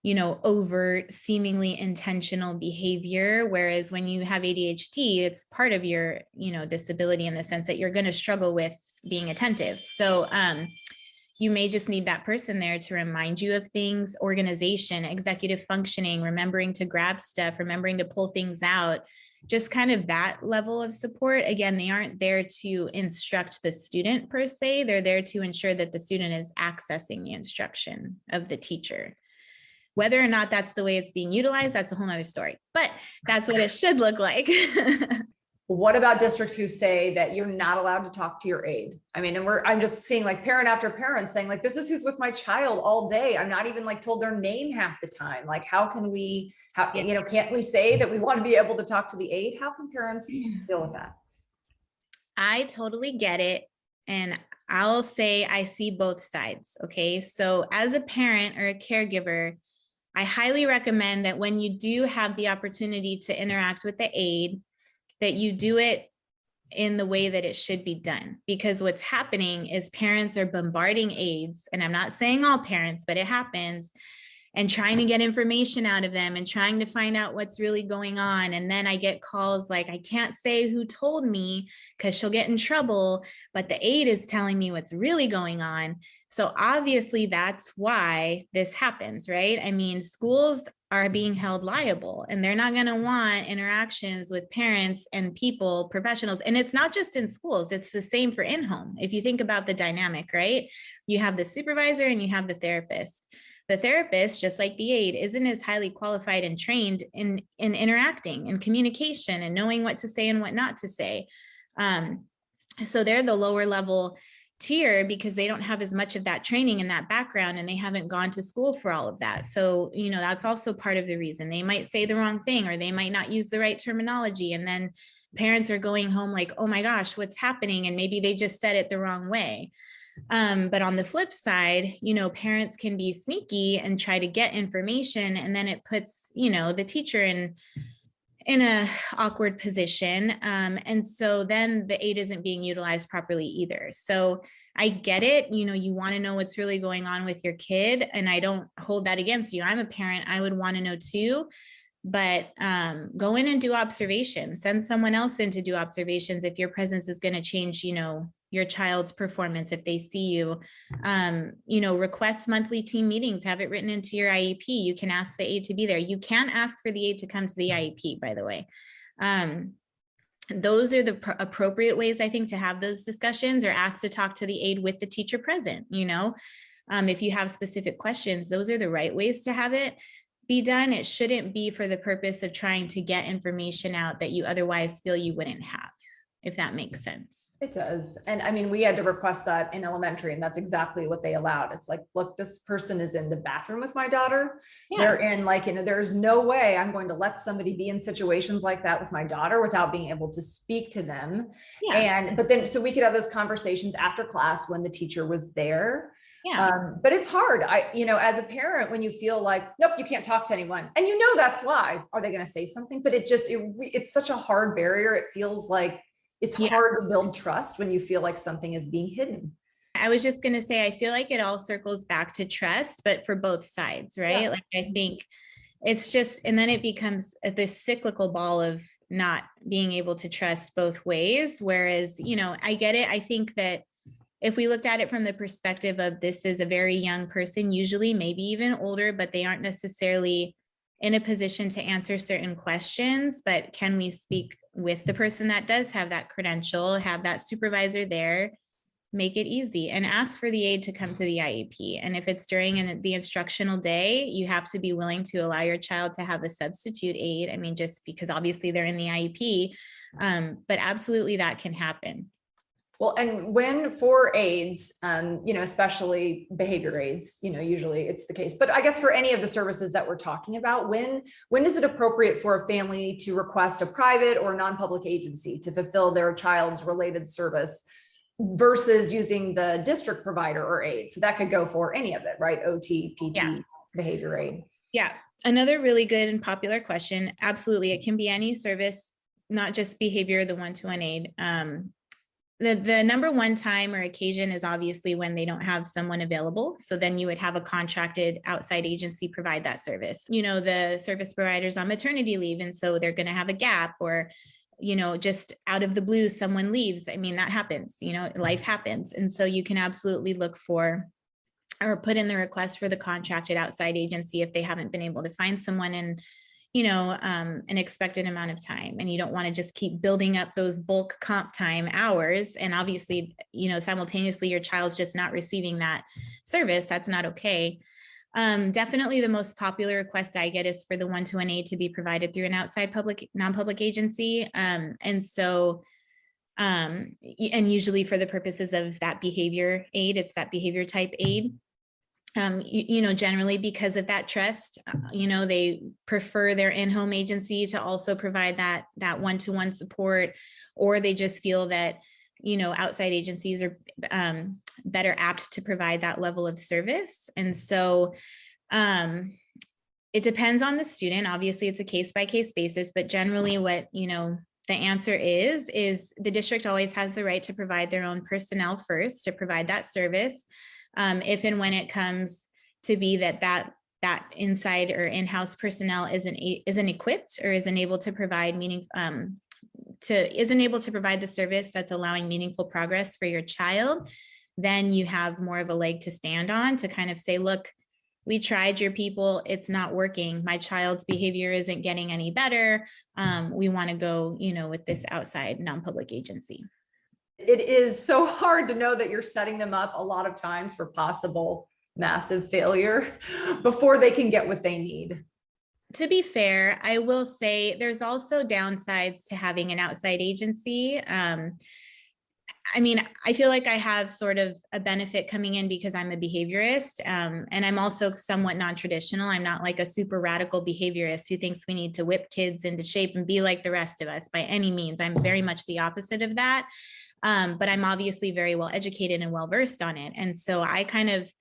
overt, seemingly intentional behavior. Whereas when you have ADHD, it's part of your, disability in the sense that you're going to struggle with being attentive. So, you may just need that person there to remind you of things, organization, executive functioning, remembering to grab stuff, remembering to pull things out, just kind of that level of support. Again, they aren't there to instruct the student per se. They're there to ensure that the student is accessing the instruction of the teacher. Whether or not that's the way it's being utilized, that's a whole nother story, but that's what it should look like. What about districts who say that you're not allowed to talk to your aide? I mean, and I'm just seeing like parent after parent saying like, this is who's with my child all day. I'm not even like told their name half the time. Like, how can we, can't we say that we want to be able to talk to the aide? How can parents deal with that? I totally get it. And I'll say I see both sides. Okay. So as a parent or a caregiver, I highly recommend that when you do have the opportunity to interact with the aide, that you do it in the way that it should be done. Because what's happening is parents are bombarding aides, and I'm not saying all parents, but it happens, and trying to get information out of them and trying to find out what's really going on. And then I get calls like, I can't say who told me because she'll get in trouble, but the aide is telling me what's really going on. So obviously that's why this happens, right? I mean, schools are being held liable, and they're not going to want interactions with parents and people, professionals. And it's not just in schools, it's the same for in-home. If you think about the dynamic, right? You have the supervisor and you have the therapist. The therapist, just like the aide, isn't as highly qualified and trained in interacting and communication and knowing what to say and what not to say. So they're the lower level tier because they don't have as much of that training and that background, and they haven't gone to school for all of that. So, that's also part of the reason. They might say the wrong thing, or they might not use the right terminology. And then parents are going home like, oh my gosh, what's happening? And maybe they just said it the wrong way. But on the flip side, parents can be sneaky and try to get information, and then it puts, the teacher in a awkward position. And so then the aide isn't being utilized properly either. So I get it. You want to know what's really going on with your kid, and I don't hold that against you. I'm a parent. I would want to know too. But go in and do observations. Send someone else in to do observations if your presence is going to change, your child's performance. If they see you, request monthly team meetings, have it written into your IEP. You can ask the aide to be there. You can ask for the aide to come to the IEP, by the way. Those are the appropriate ways, I think, to have those discussions, or ask to talk to the aide with the teacher present. If you have specific questions, those are the right ways to have it be done. It shouldn't be for the purpose of trying to get information out that you otherwise feel you wouldn't have, if that makes sense. It does. And I mean, we had to request that in elementary, and that's exactly what they allowed. It's like, look, this person is in the bathroom with my daughter. Yeah. They're in there's no way I'm going to let somebody be in situations like that with my daughter without being able to speak to them. Yeah. But then, so we could have those conversations after class when the teacher was there. Yeah. But it's hard. As a parent, when you feel like, nope, you can't talk to anyone, and that's why, are they going to say something? But it's such a hard barrier. It feels like it's hard to build trust when you feel like something is being hidden. I was just going to say, I feel like it all circles back to trust, but for both sides, right? Yeah. Like, I think it's just, and then it becomes this cyclical ball of not being able to trust both ways. Whereas, I get it. I think that if we looked at it from the perspective of, this is a very young person, usually maybe even older, but they aren't necessarily in a position to answer certain questions, but can we speak with the person that does have that credential, have that supervisor there, make it easy, and ask for the aide to come to the IEP. And if it's during the instructional day, you have to be willing to allow your child to have a substitute aide. I mean, just because obviously they're in the IEP, but absolutely that can happen. Well, and when for aides, especially behavior aides, usually it's the case, but I guess for any of the services that we're talking about, when is it appropriate for a family to request a private or non-public agency to fulfill their child's related service versus using the district provider or aide? So that could go for any of it, right? OT, PT, behavior aid. Yeah. Another really good and popular question. Absolutely. It can be any service not just behavior, the one-to-one aid. The number one time or occasion is obviously when they don't have someone available. So then you would have a contracted outside agency provide that service. The service provider's on maternity leave, and so they're going to have a gap, or just out of the blue, someone leaves. I mean, that happens, life happens. And so you can absolutely look for or put in the request for the contracted outside agency if they haven't been able to find someone in an expected amount of time. And you don't want to just keep building up those bulk comp time hours. And obviously, simultaneously your child's just not receiving that service. That's not okay. Definitely the most popular request I get is for the one-to-one aid to be provided through an outside non-public agency. And usually for the purposes of that behavior aid, it's that behavior type aid. Generally because of that trust, they prefer their in-home agency to also provide that one-to-one support, or they just feel that, outside agencies are better apt to provide that level of service. And so it depends on the student. Obviously, it's a case-by-case basis, but generally what, the answer is the district always has the right to provide their own personnel first to provide that service. If and when it comes to be that inside or in-house personnel isn't equipped or isn't able to provide isn't able to provide the service that's allowing meaningful progress for your child, then you have more of a leg to stand on to kind of say, look, we tried your people, it's not working. My child's behavior isn't getting any better. We want to go, with this outside non-public agency. It is so hard to know that you're setting them up a lot of times for possible massive failure before they can get what they need. To be fair, I will say there's also downsides to having an outside agency. I feel like I have sort of a benefit coming in because I'm a behaviorist, and I'm also somewhat non-traditional. I'm not like a super radical behaviorist who thinks we need to whip kids into shape and be like the rest of us by any means. I'm very much the opposite of that. But I'm obviously very well educated and well versed on it. And so I kind of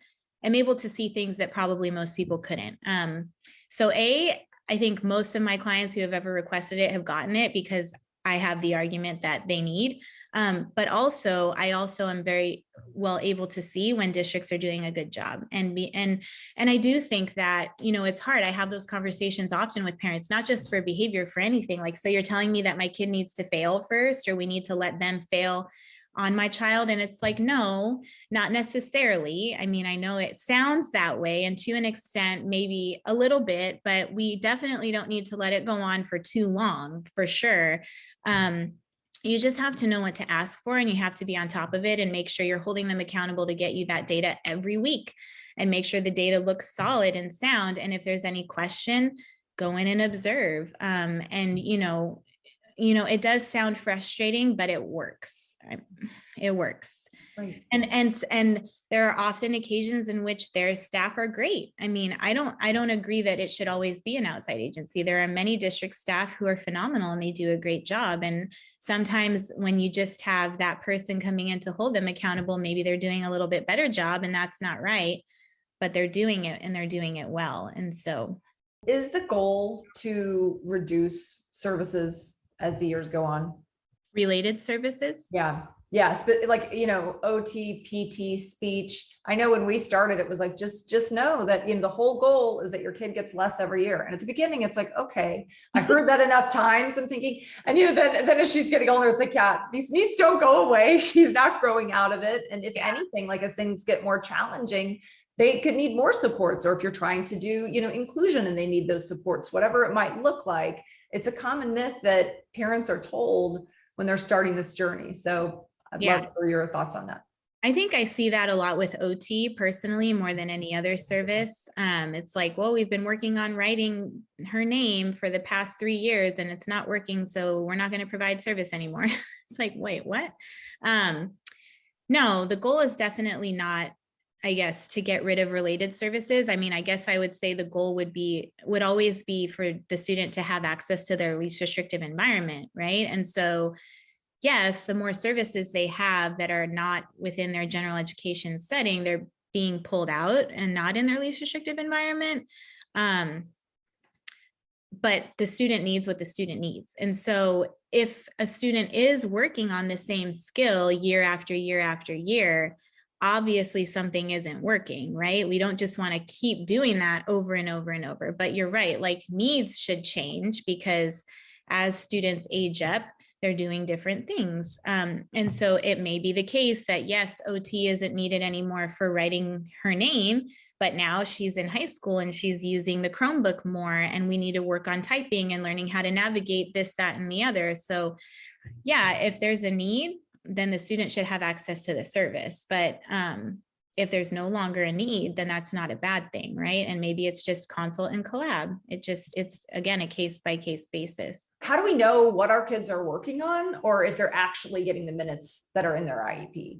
am able to see things that probably most people couldn't. I think most of my clients who have ever requested it have gotten it because I have the argument that they need. But also, I also am very well able to see when districts are doing a good job. And I do think that, it's hard. I have those conversations often with parents, not just for behavior, for anything. Like, so you're telling me that my kid needs to fail first, or we need to let them fail on my child. And it's like, no, not necessarily. I know it sounds that way, and to an extent, maybe a little bit, but we definitely don't need to let it go on for too long, for sure. You just have to know what to ask for, and you have to be on top of it and make sure you're holding them accountable to get you that data every week and make sure the data looks solid and sound. And if there's any question, go in and observe. It does sound frustrating, but it works. It works. Right. And there are often occasions in which their staff are great. I don't agree that it should always be an outside agency. There are many district staff who are phenomenal and they do a great job. And sometimes when you just have that person coming in to hold them accountable, maybe they're doing a little bit better job, and that's not right, but they're doing it and they're doing it well. And so, is the goal to reduce services as the years go on? Related services? Yeah. Yes. But like, OT, PT, speech. I know when we started, it was like, just know that, the whole goal is that your kid gets less every year. And at the beginning, it's like, okay, I heard that enough times. I'm thinking, and then as she's getting older, it's like, yeah, these needs don't go away. She's not growing out of it. And if anything, like as things get more challenging, they could need more supports. Or if you're trying to do, inclusion and they need those supports, whatever it might look like, it's a common myth that parents are told when they're starting this journey. So I'd love for your thoughts on that. I think I see that a lot with OT personally, more than any other service. It's like, well, we've been working on writing her name for the past 3 years and it's not working, so we're not going to provide service anymore. It's like, wait, what? No, the goal is definitely not, I guess, to get rid of related services. I guess I would say the goal would always be for the student to have access to their least restrictive environment, right? And so, yes, the more services they have that are not within their general education setting, they're being pulled out and not in their least restrictive environment. But the student needs what the student needs. And so if a student is working on the same skill year after year after year, obviously something isn't working, right? We don't just want to keep doing that over and over and over. But you're right, like needs should change because as students age up, they're doing different things. And so it may be the case that yes, OT isn't needed anymore for writing her name, but now she's in high school and she's using the Chromebook more, and we need to work on typing and learning how to navigate this, that, and the other. So yeah, if there's a need, then the student should have access to the service. But if there's no longer a need, then that's not a bad thing, right? And maybe it's just consult and collab. It's again, a case by case basis. How do we know what our kids are working on, or if they're actually getting the minutes that are in their IEP?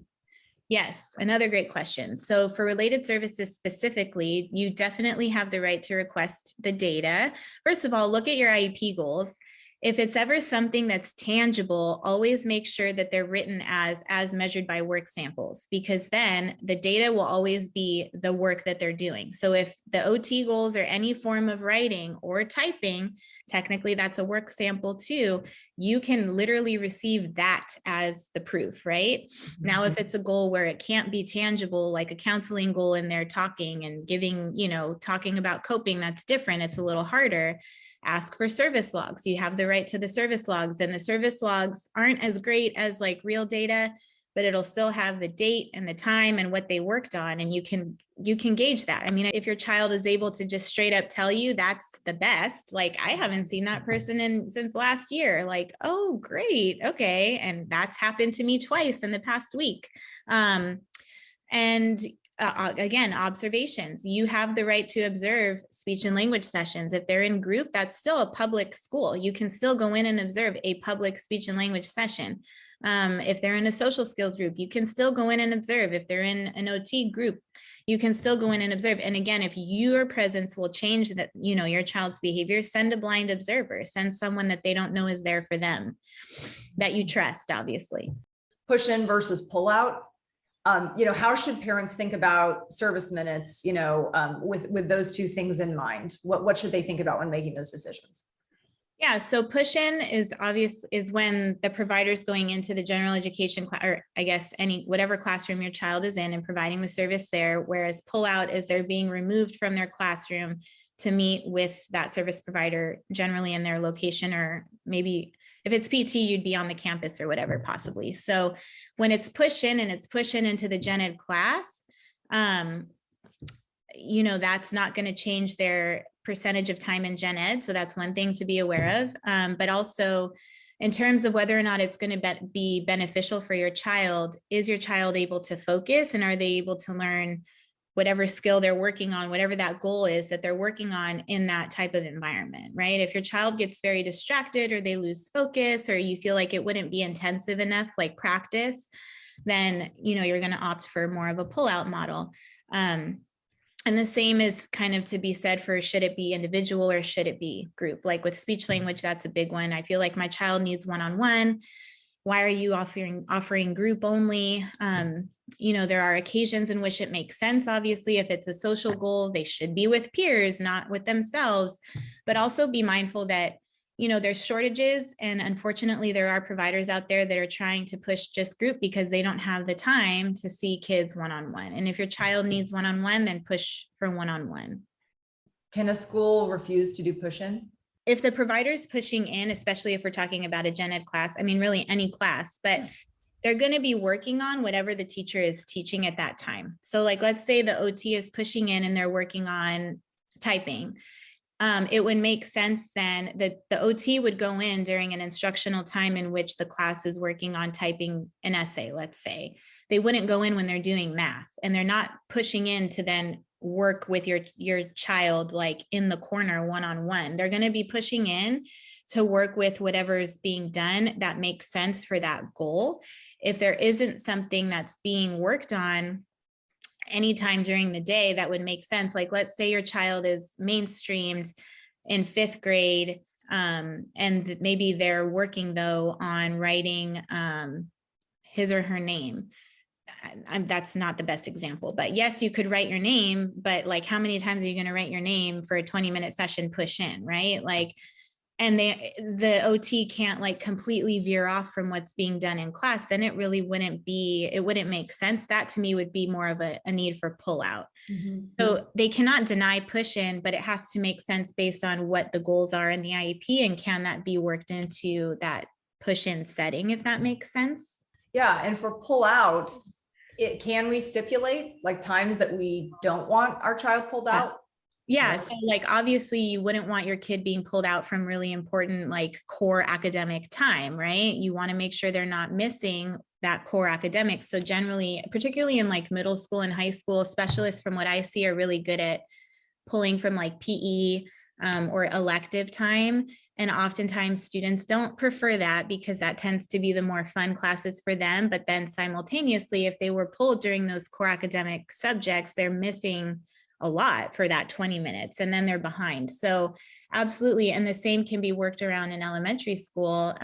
Yes, another great question. So for related services specifically, you definitely have the right to request the data. First of all, look at your IEP goals. If it's ever something that's tangible, always make sure that they're written as measured by work samples, because then the data will always be the work that they're doing. So if the OT goals are any form of writing or typing, technically that's a work sample too. You can literally receive that as the proof, right? Now, if it's a goal where it can't be tangible, like a counseling goal and they're talking and giving, talking about coping, that's different. It's a little harder. Ask for service logs. You have the right to the service logs, and the service logs aren't as great as like real data, but it'll still have the date and the time and what they worked on. And you can gauge that. I mean, if your child is able to just straight up tell you that's the best, like I haven't seen that person since last year, like, oh, great. Okay. And that's happened to me twice in the past week. Again, observations. You have the right to observe speech and language sessions. If they're in group, that's still a public school. You can still go in and observe a public speech and language session. If they're in a social skills group, you can still go in and observe. If they're in an OT group, you can still go in and observe. And again, if your presence will change that, your child's behavior, send a blind observer, send someone that they don't know is there for them, that you trust, obviously. Push in versus pull out. How should parents think about service minutes, with those two things in mind? What should they think about when making those decisions? Yeah, so push in is when the provider's going into the general education class, or I guess whatever classroom your child is in and providing the service there, whereas pull out is they're being removed from their classroom to meet with that service provider, generally in their location, or maybe if it's PT, you'd be on the campus or whatever, possibly. So when it's push in and it's push in into the gen ed class, that's not going to change their percentage of time in gen ed. So that's one thing to be aware of. But also in terms of whether or not it's going to be beneficial for your child, is your child able to focus, and are they able to learn whatever skill they're working on, whatever that goal is that they're working on in that type of environment, right? If your child gets very distracted, or they lose focus, or you feel like it wouldn't be intensive enough, like practice, then, you're going to opt for more of a pull-out model. And the same is kind of to be said for, should it be individual or should it be group? Like with speech language, that's a big one. I feel like my child needs one-on-one. Why are you offering group only? There are occasions in which it makes sense. Obviously, if it's a social goal, they should be with peers, not with themselves, but also be mindful that, there's shortages. And unfortunately, there are providers out there that are trying to push just group because they don't have the time to see kids one-on-one. And if your child needs one-on-one, then push for one-on-one. Can a school refuse to do push-in? If the provider's pushing in, especially if we're talking about a gen ed class, I mean, really any class, but they're going to be working on whatever the teacher is teaching at that time. So like, let's say the OT is pushing in and they're working on typing. It would make sense then that the OT would go in during an instructional time in which the class is working on typing an essay, let's say. They wouldn't go in when they're doing math, and they're not pushing in to then work with your child like in the corner one-on-one. They're going to be pushing in to work with whatever's being done that makes sense for that goal. If there isn't something that's being worked on anytime during the day that would make sense, like let's say your child is mainstreamed in 5th grade, and maybe they're working though on writing his or her name. That's not the best example, but yes, you could write your name, but like how many times are you going to write your name for a 20-minute session push in, right? Like and the OT can't like completely veer off from what's being done in class, then it really wouldn't make sense. That to me would be more of a need for pull out. So they cannot deny push in, but it has to make sense based on what the goals are in the IEP, and can that be worked into that push in setting, if that makes sense. Yeah, and for pull out, can we stipulate like times that we don't want our child pulled out? Yeah. So like, obviously you wouldn't want your kid being pulled out from really important, like core academic time, right? You want to make sure they're not missing that core academics. So generally, particularly in like middle school and high school, specialists from what I see are really good at pulling from like PE or elective time. And oftentimes students don't prefer that because that tends to be the more fun classes for them. But then simultaneously, if they were pulled during those core academic subjects, they're missing a lot for that 20 minutes and then they're behind. So absolutely. And the same can be worked around in elementary school.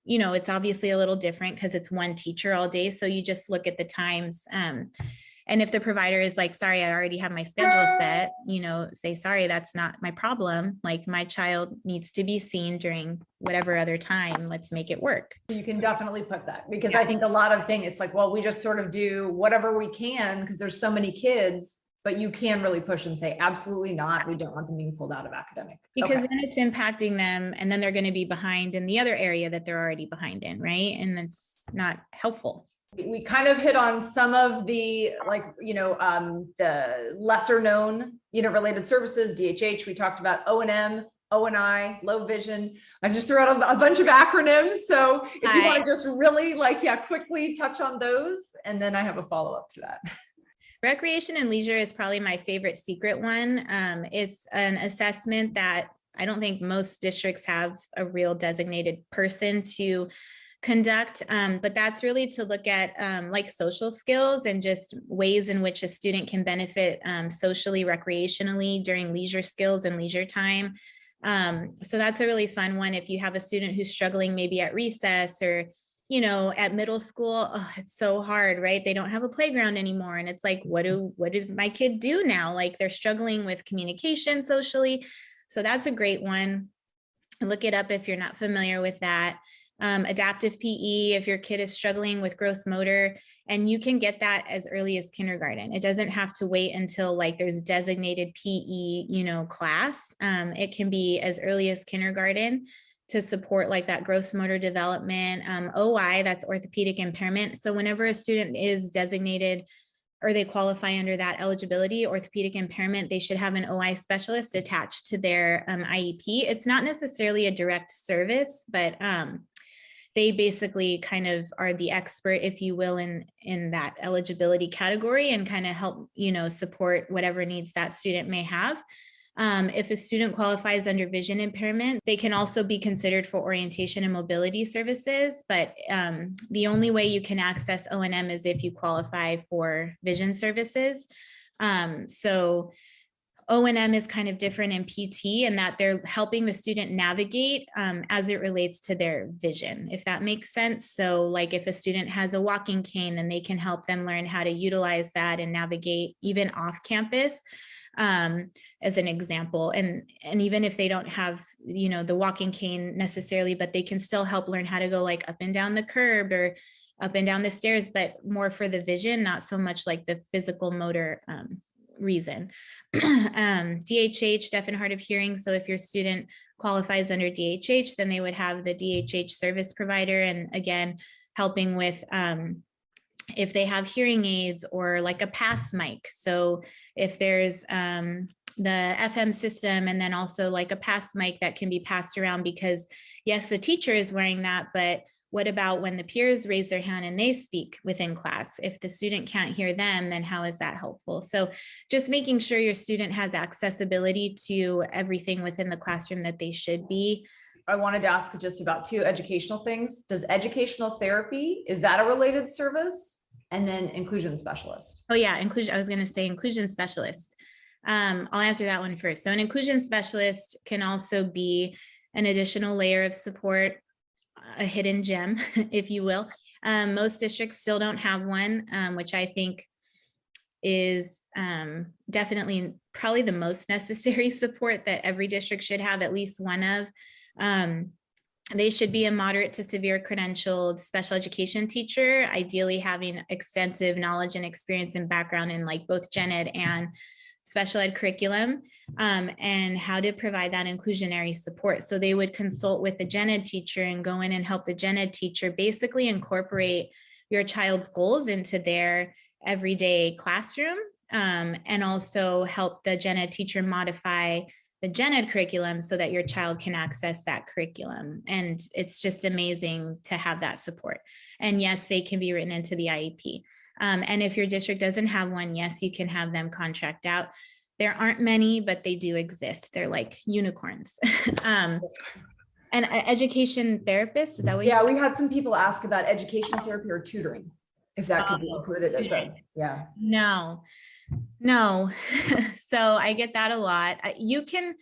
You know, it's obviously a little different because it's one teacher all day. So you just look at the times. And if the provider is like, sorry, I already have my schedule set, you know, say, sorry, that's not my problem. Like my child needs to be seen during whatever other time. Let's make it work. You can definitely put that, because I think a lot of things, it's like, well, we just sort of do whatever we can because there's so many kids. But you can really push and say, absolutely not. We don't want them being pulled out of academic. Because then it's impacting them and then they're going to be behind in the other area that they're already behind in, right? And that's not helpful. We kind of hit on some of the, like, you know, the lesser known, you know, related services, DHH, we talked about O&M, O&I, low vision. I just threw out a bunch of acronyms. So if you want to just really like, quickly touch on those, and then I have a follow-up to that. Recreation and leisure is probably my favorite secret one. It's an assessment that I don't think most districts have a real designated person to conduct, but that's really to look at like social skills and just ways in which a student can benefit socially, recreationally during leisure skills and leisure time. So that's a really fun one. If you have a student who's struggling maybe at recess or you know, at middle school, it's so hard, right? They don't have a playground anymore. And it's like, what does my kid do now? Like they're struggling with communication socially. So that's a great one. Look it up if you're not familiar with that. Adaptive PE, if your kid is struggling with gross motor, and you can get that as early as kindergarten. It doesn't have to wait until like there's designated PE, you know, class. It can be as early as kindergarten to support like that gross motor development. OI, that's orthopedic impairment. So whenever a student is designated or they qualify under that eligibility, orthopedic impairment, they should have an OI specialist attached to their IEP. It's not necessarily a direct service, but they basically kind of are the expert, if you will, in that eligibility category and kind of help, you know, support whatever needs that student may have. If a student qualifies under vision impairment, they can also be considered for orientation and mobility services, but the only way you can access O&M is if you qualify for vision services. So O&M is kind of different in PT in that they're helping the student navigate as it relates to their vision, if that makes sense. So like if a student has a walking cane, then they can help them learn how to utilize that and navigate even off campus. As an example, and even if they don't have, you know, the walking cane necessarily, but they can still help learn how to go like up and down the curb or up and down the stairs, but more for the vision, not so much like the physical motor reason. DHH, deaf and hard of hearing. So if your student qualifies under DHH, then they would have the DHH service provider, and again, helping with if they have hearing aids or like a pass mic. So if there's the FM system and then also like a pass mic that can be passed around, because yes, the teacher is wearing that, but what about when the peers raise their hand and they speak within class? If the student can't hear them, then how is that helpful? So just making sure your student has accessibility to everything within the classroom that they should be. I wanted to ask just about two educational things. Does educational therapy, is that a related service? And then inclusion specialist. Oh yeah, inclusion. I was going to say inclusion specialist. I'll answer that one first. So an inclusion specialist can also be an additional layer of support, a hidden gem, if you will. Most districts still don't have one, which I think is definitely probably the most necessary support that every district should have at least one of. They should be a moderate to severe credentialed special education teacher, ideally having extensive knowledge and experience and background in like both gen ed and special ed curriculum, and how to provide that inclusionary support. So they would consult with the gen ed teacher and go in and help the gen ed teacher basically incorporate your child's goals into their everyday classroom, and also help the gen ed teacher modify the gen ed curriculum so that your child can access that curriculum. And it's just amazing to have that support. And yes, they can be written into the IEP. And if your district doesn't have one, yes, you can have them contract out. There aren't many, but they do exist. They're like unicorns. And education therapists, is that what you said? We had some people ask about education therapy or tutoring, if that could be included as No. So I get that a lot. The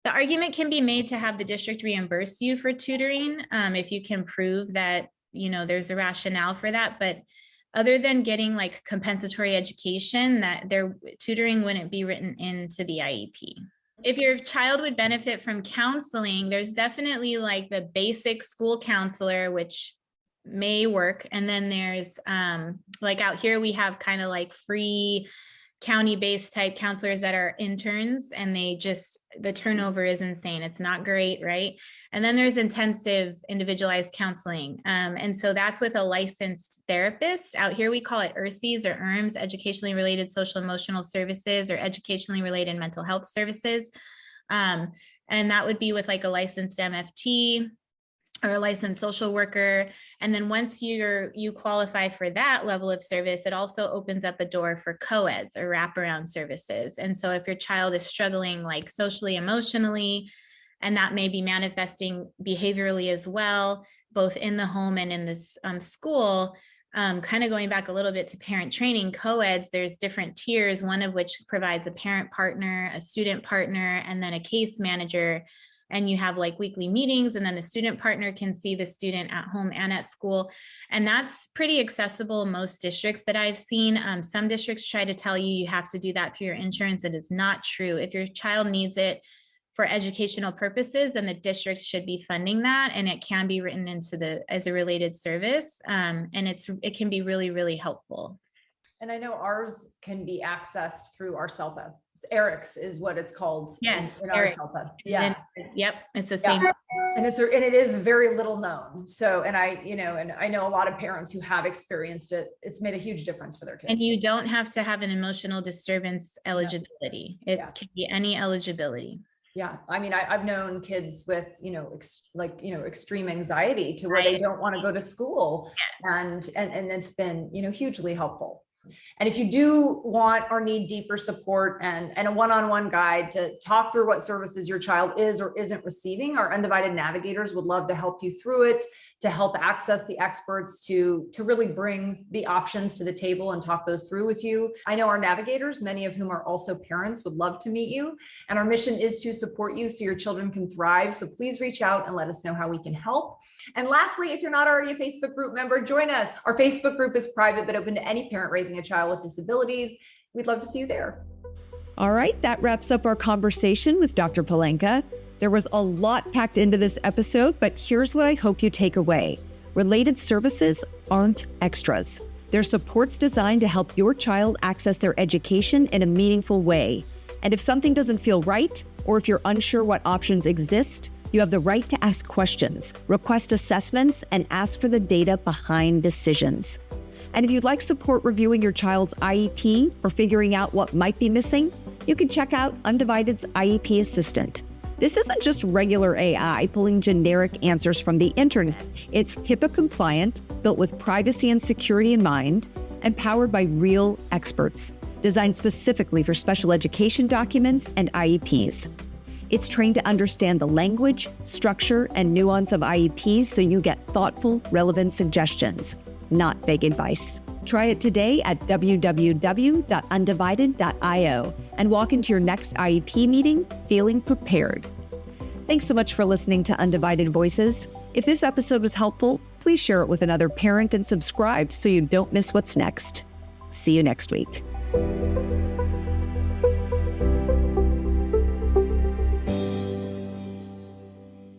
argument can be made to have the district reimburse you for tutoring, if you can prove that, there's a rationale for that. But other than getting like compensatory education, that their tutoring wouldn't be written into the IEP. If your child would benefit from counseling, there's definitely like the basic school counselor, which may work. And then there's like out here, we have kind of like free county-based type counselors that are interns, and the turnover is insane. It's not great, right? And then there's intensive individualized counseling. And so that's with a licensed therapist. Out here, we call it ERSES or ERMS, Educationally Related Social Emotional Services, or Educationally Related Mental Health Services. And that would be with like a licensed MFT or a licensed social worker. And then once you qualify for that level of service, it also opens up a door for co-eds or wraparound services. And so if your child is struggling like socially, emotionally, and that may be manifesting behaviorally as well, both in the home and in this school, kind of going back a little bit to parent training, co-eds, there's different tiers, one of which provides a parent partner, a student partner, and then a case manager. And you have like weekly meetings, and then the student partner can see the student at home and at school. And that's pretty accessible in most districts that I've seen. Some districts try to tell you have to do that through your insurance. It is not true. If your child needs it for educational purposes, then the district should be funding that, and it can be written into as a related service. And it can be really, really helpful. And I know ours can be accessed through our SELPA. Eric's is what it's called. Yeah, in our SELPA. Yeah. Yep. It's the same. And it is very little known. So, and I know a lot of parents who have experienced it. It's made a huge difference for their kids. And you don't have to have an emotional disturbance eligibility. It can be any eligibility. Yeah. I mean, I've known kids with, extreme anxiety to where they don't want to go to school, and it's been, hugely helpful. And if you do want or need deeper support and a one-on-one guide to talk through what services your child is or isn't receiving, our Undivided navigators would love to help you through it, to help access the experts, to really bring the options to the table and talk those through with you. I know our navigators, many of whom are also parents, would love to meet you. And our mission is to support you so your children can thrive. So please reach out and let us know how we can help. And lastly, if you're not already a Facebook group member, join us. Our Facebook group is private, but open to any parent raising a child with disabilities. We'd love to see you there. All right, that wraps up our conversation with Dr. Pelangka. There was a lot packed into this episode, but here's what I hope you take away. Related services aren't extras. They're supports designed to help your child access their education in a meaningful way. And if something doesn't feel right, or if you're unsure what options exist, you have the right to ask questions, request assessments, and ask for the data behind decisions. And if you'd like support reviewing your child's IEP or figuring out what might be missing, you can check out Undivided's IEP Assistant. This isn't just regular AI pulling generic answers from the internet. It's HIPAA compliant, built with privacy and security in mind, and powered by real experts, designed specifically for special education documents and IEPs. It's trained to understand the language, structure, and nuance of IEPs so you get thoughtful, relevant suggestions, not vague advice. Try it today at www.undivided.io and walk into your next IEP meeting feeling prepared. Thanks so much for listening to Undivided Voices. If this episode was helpful, please share it with another parent and subscribe so you don't miss what's next. See you next week.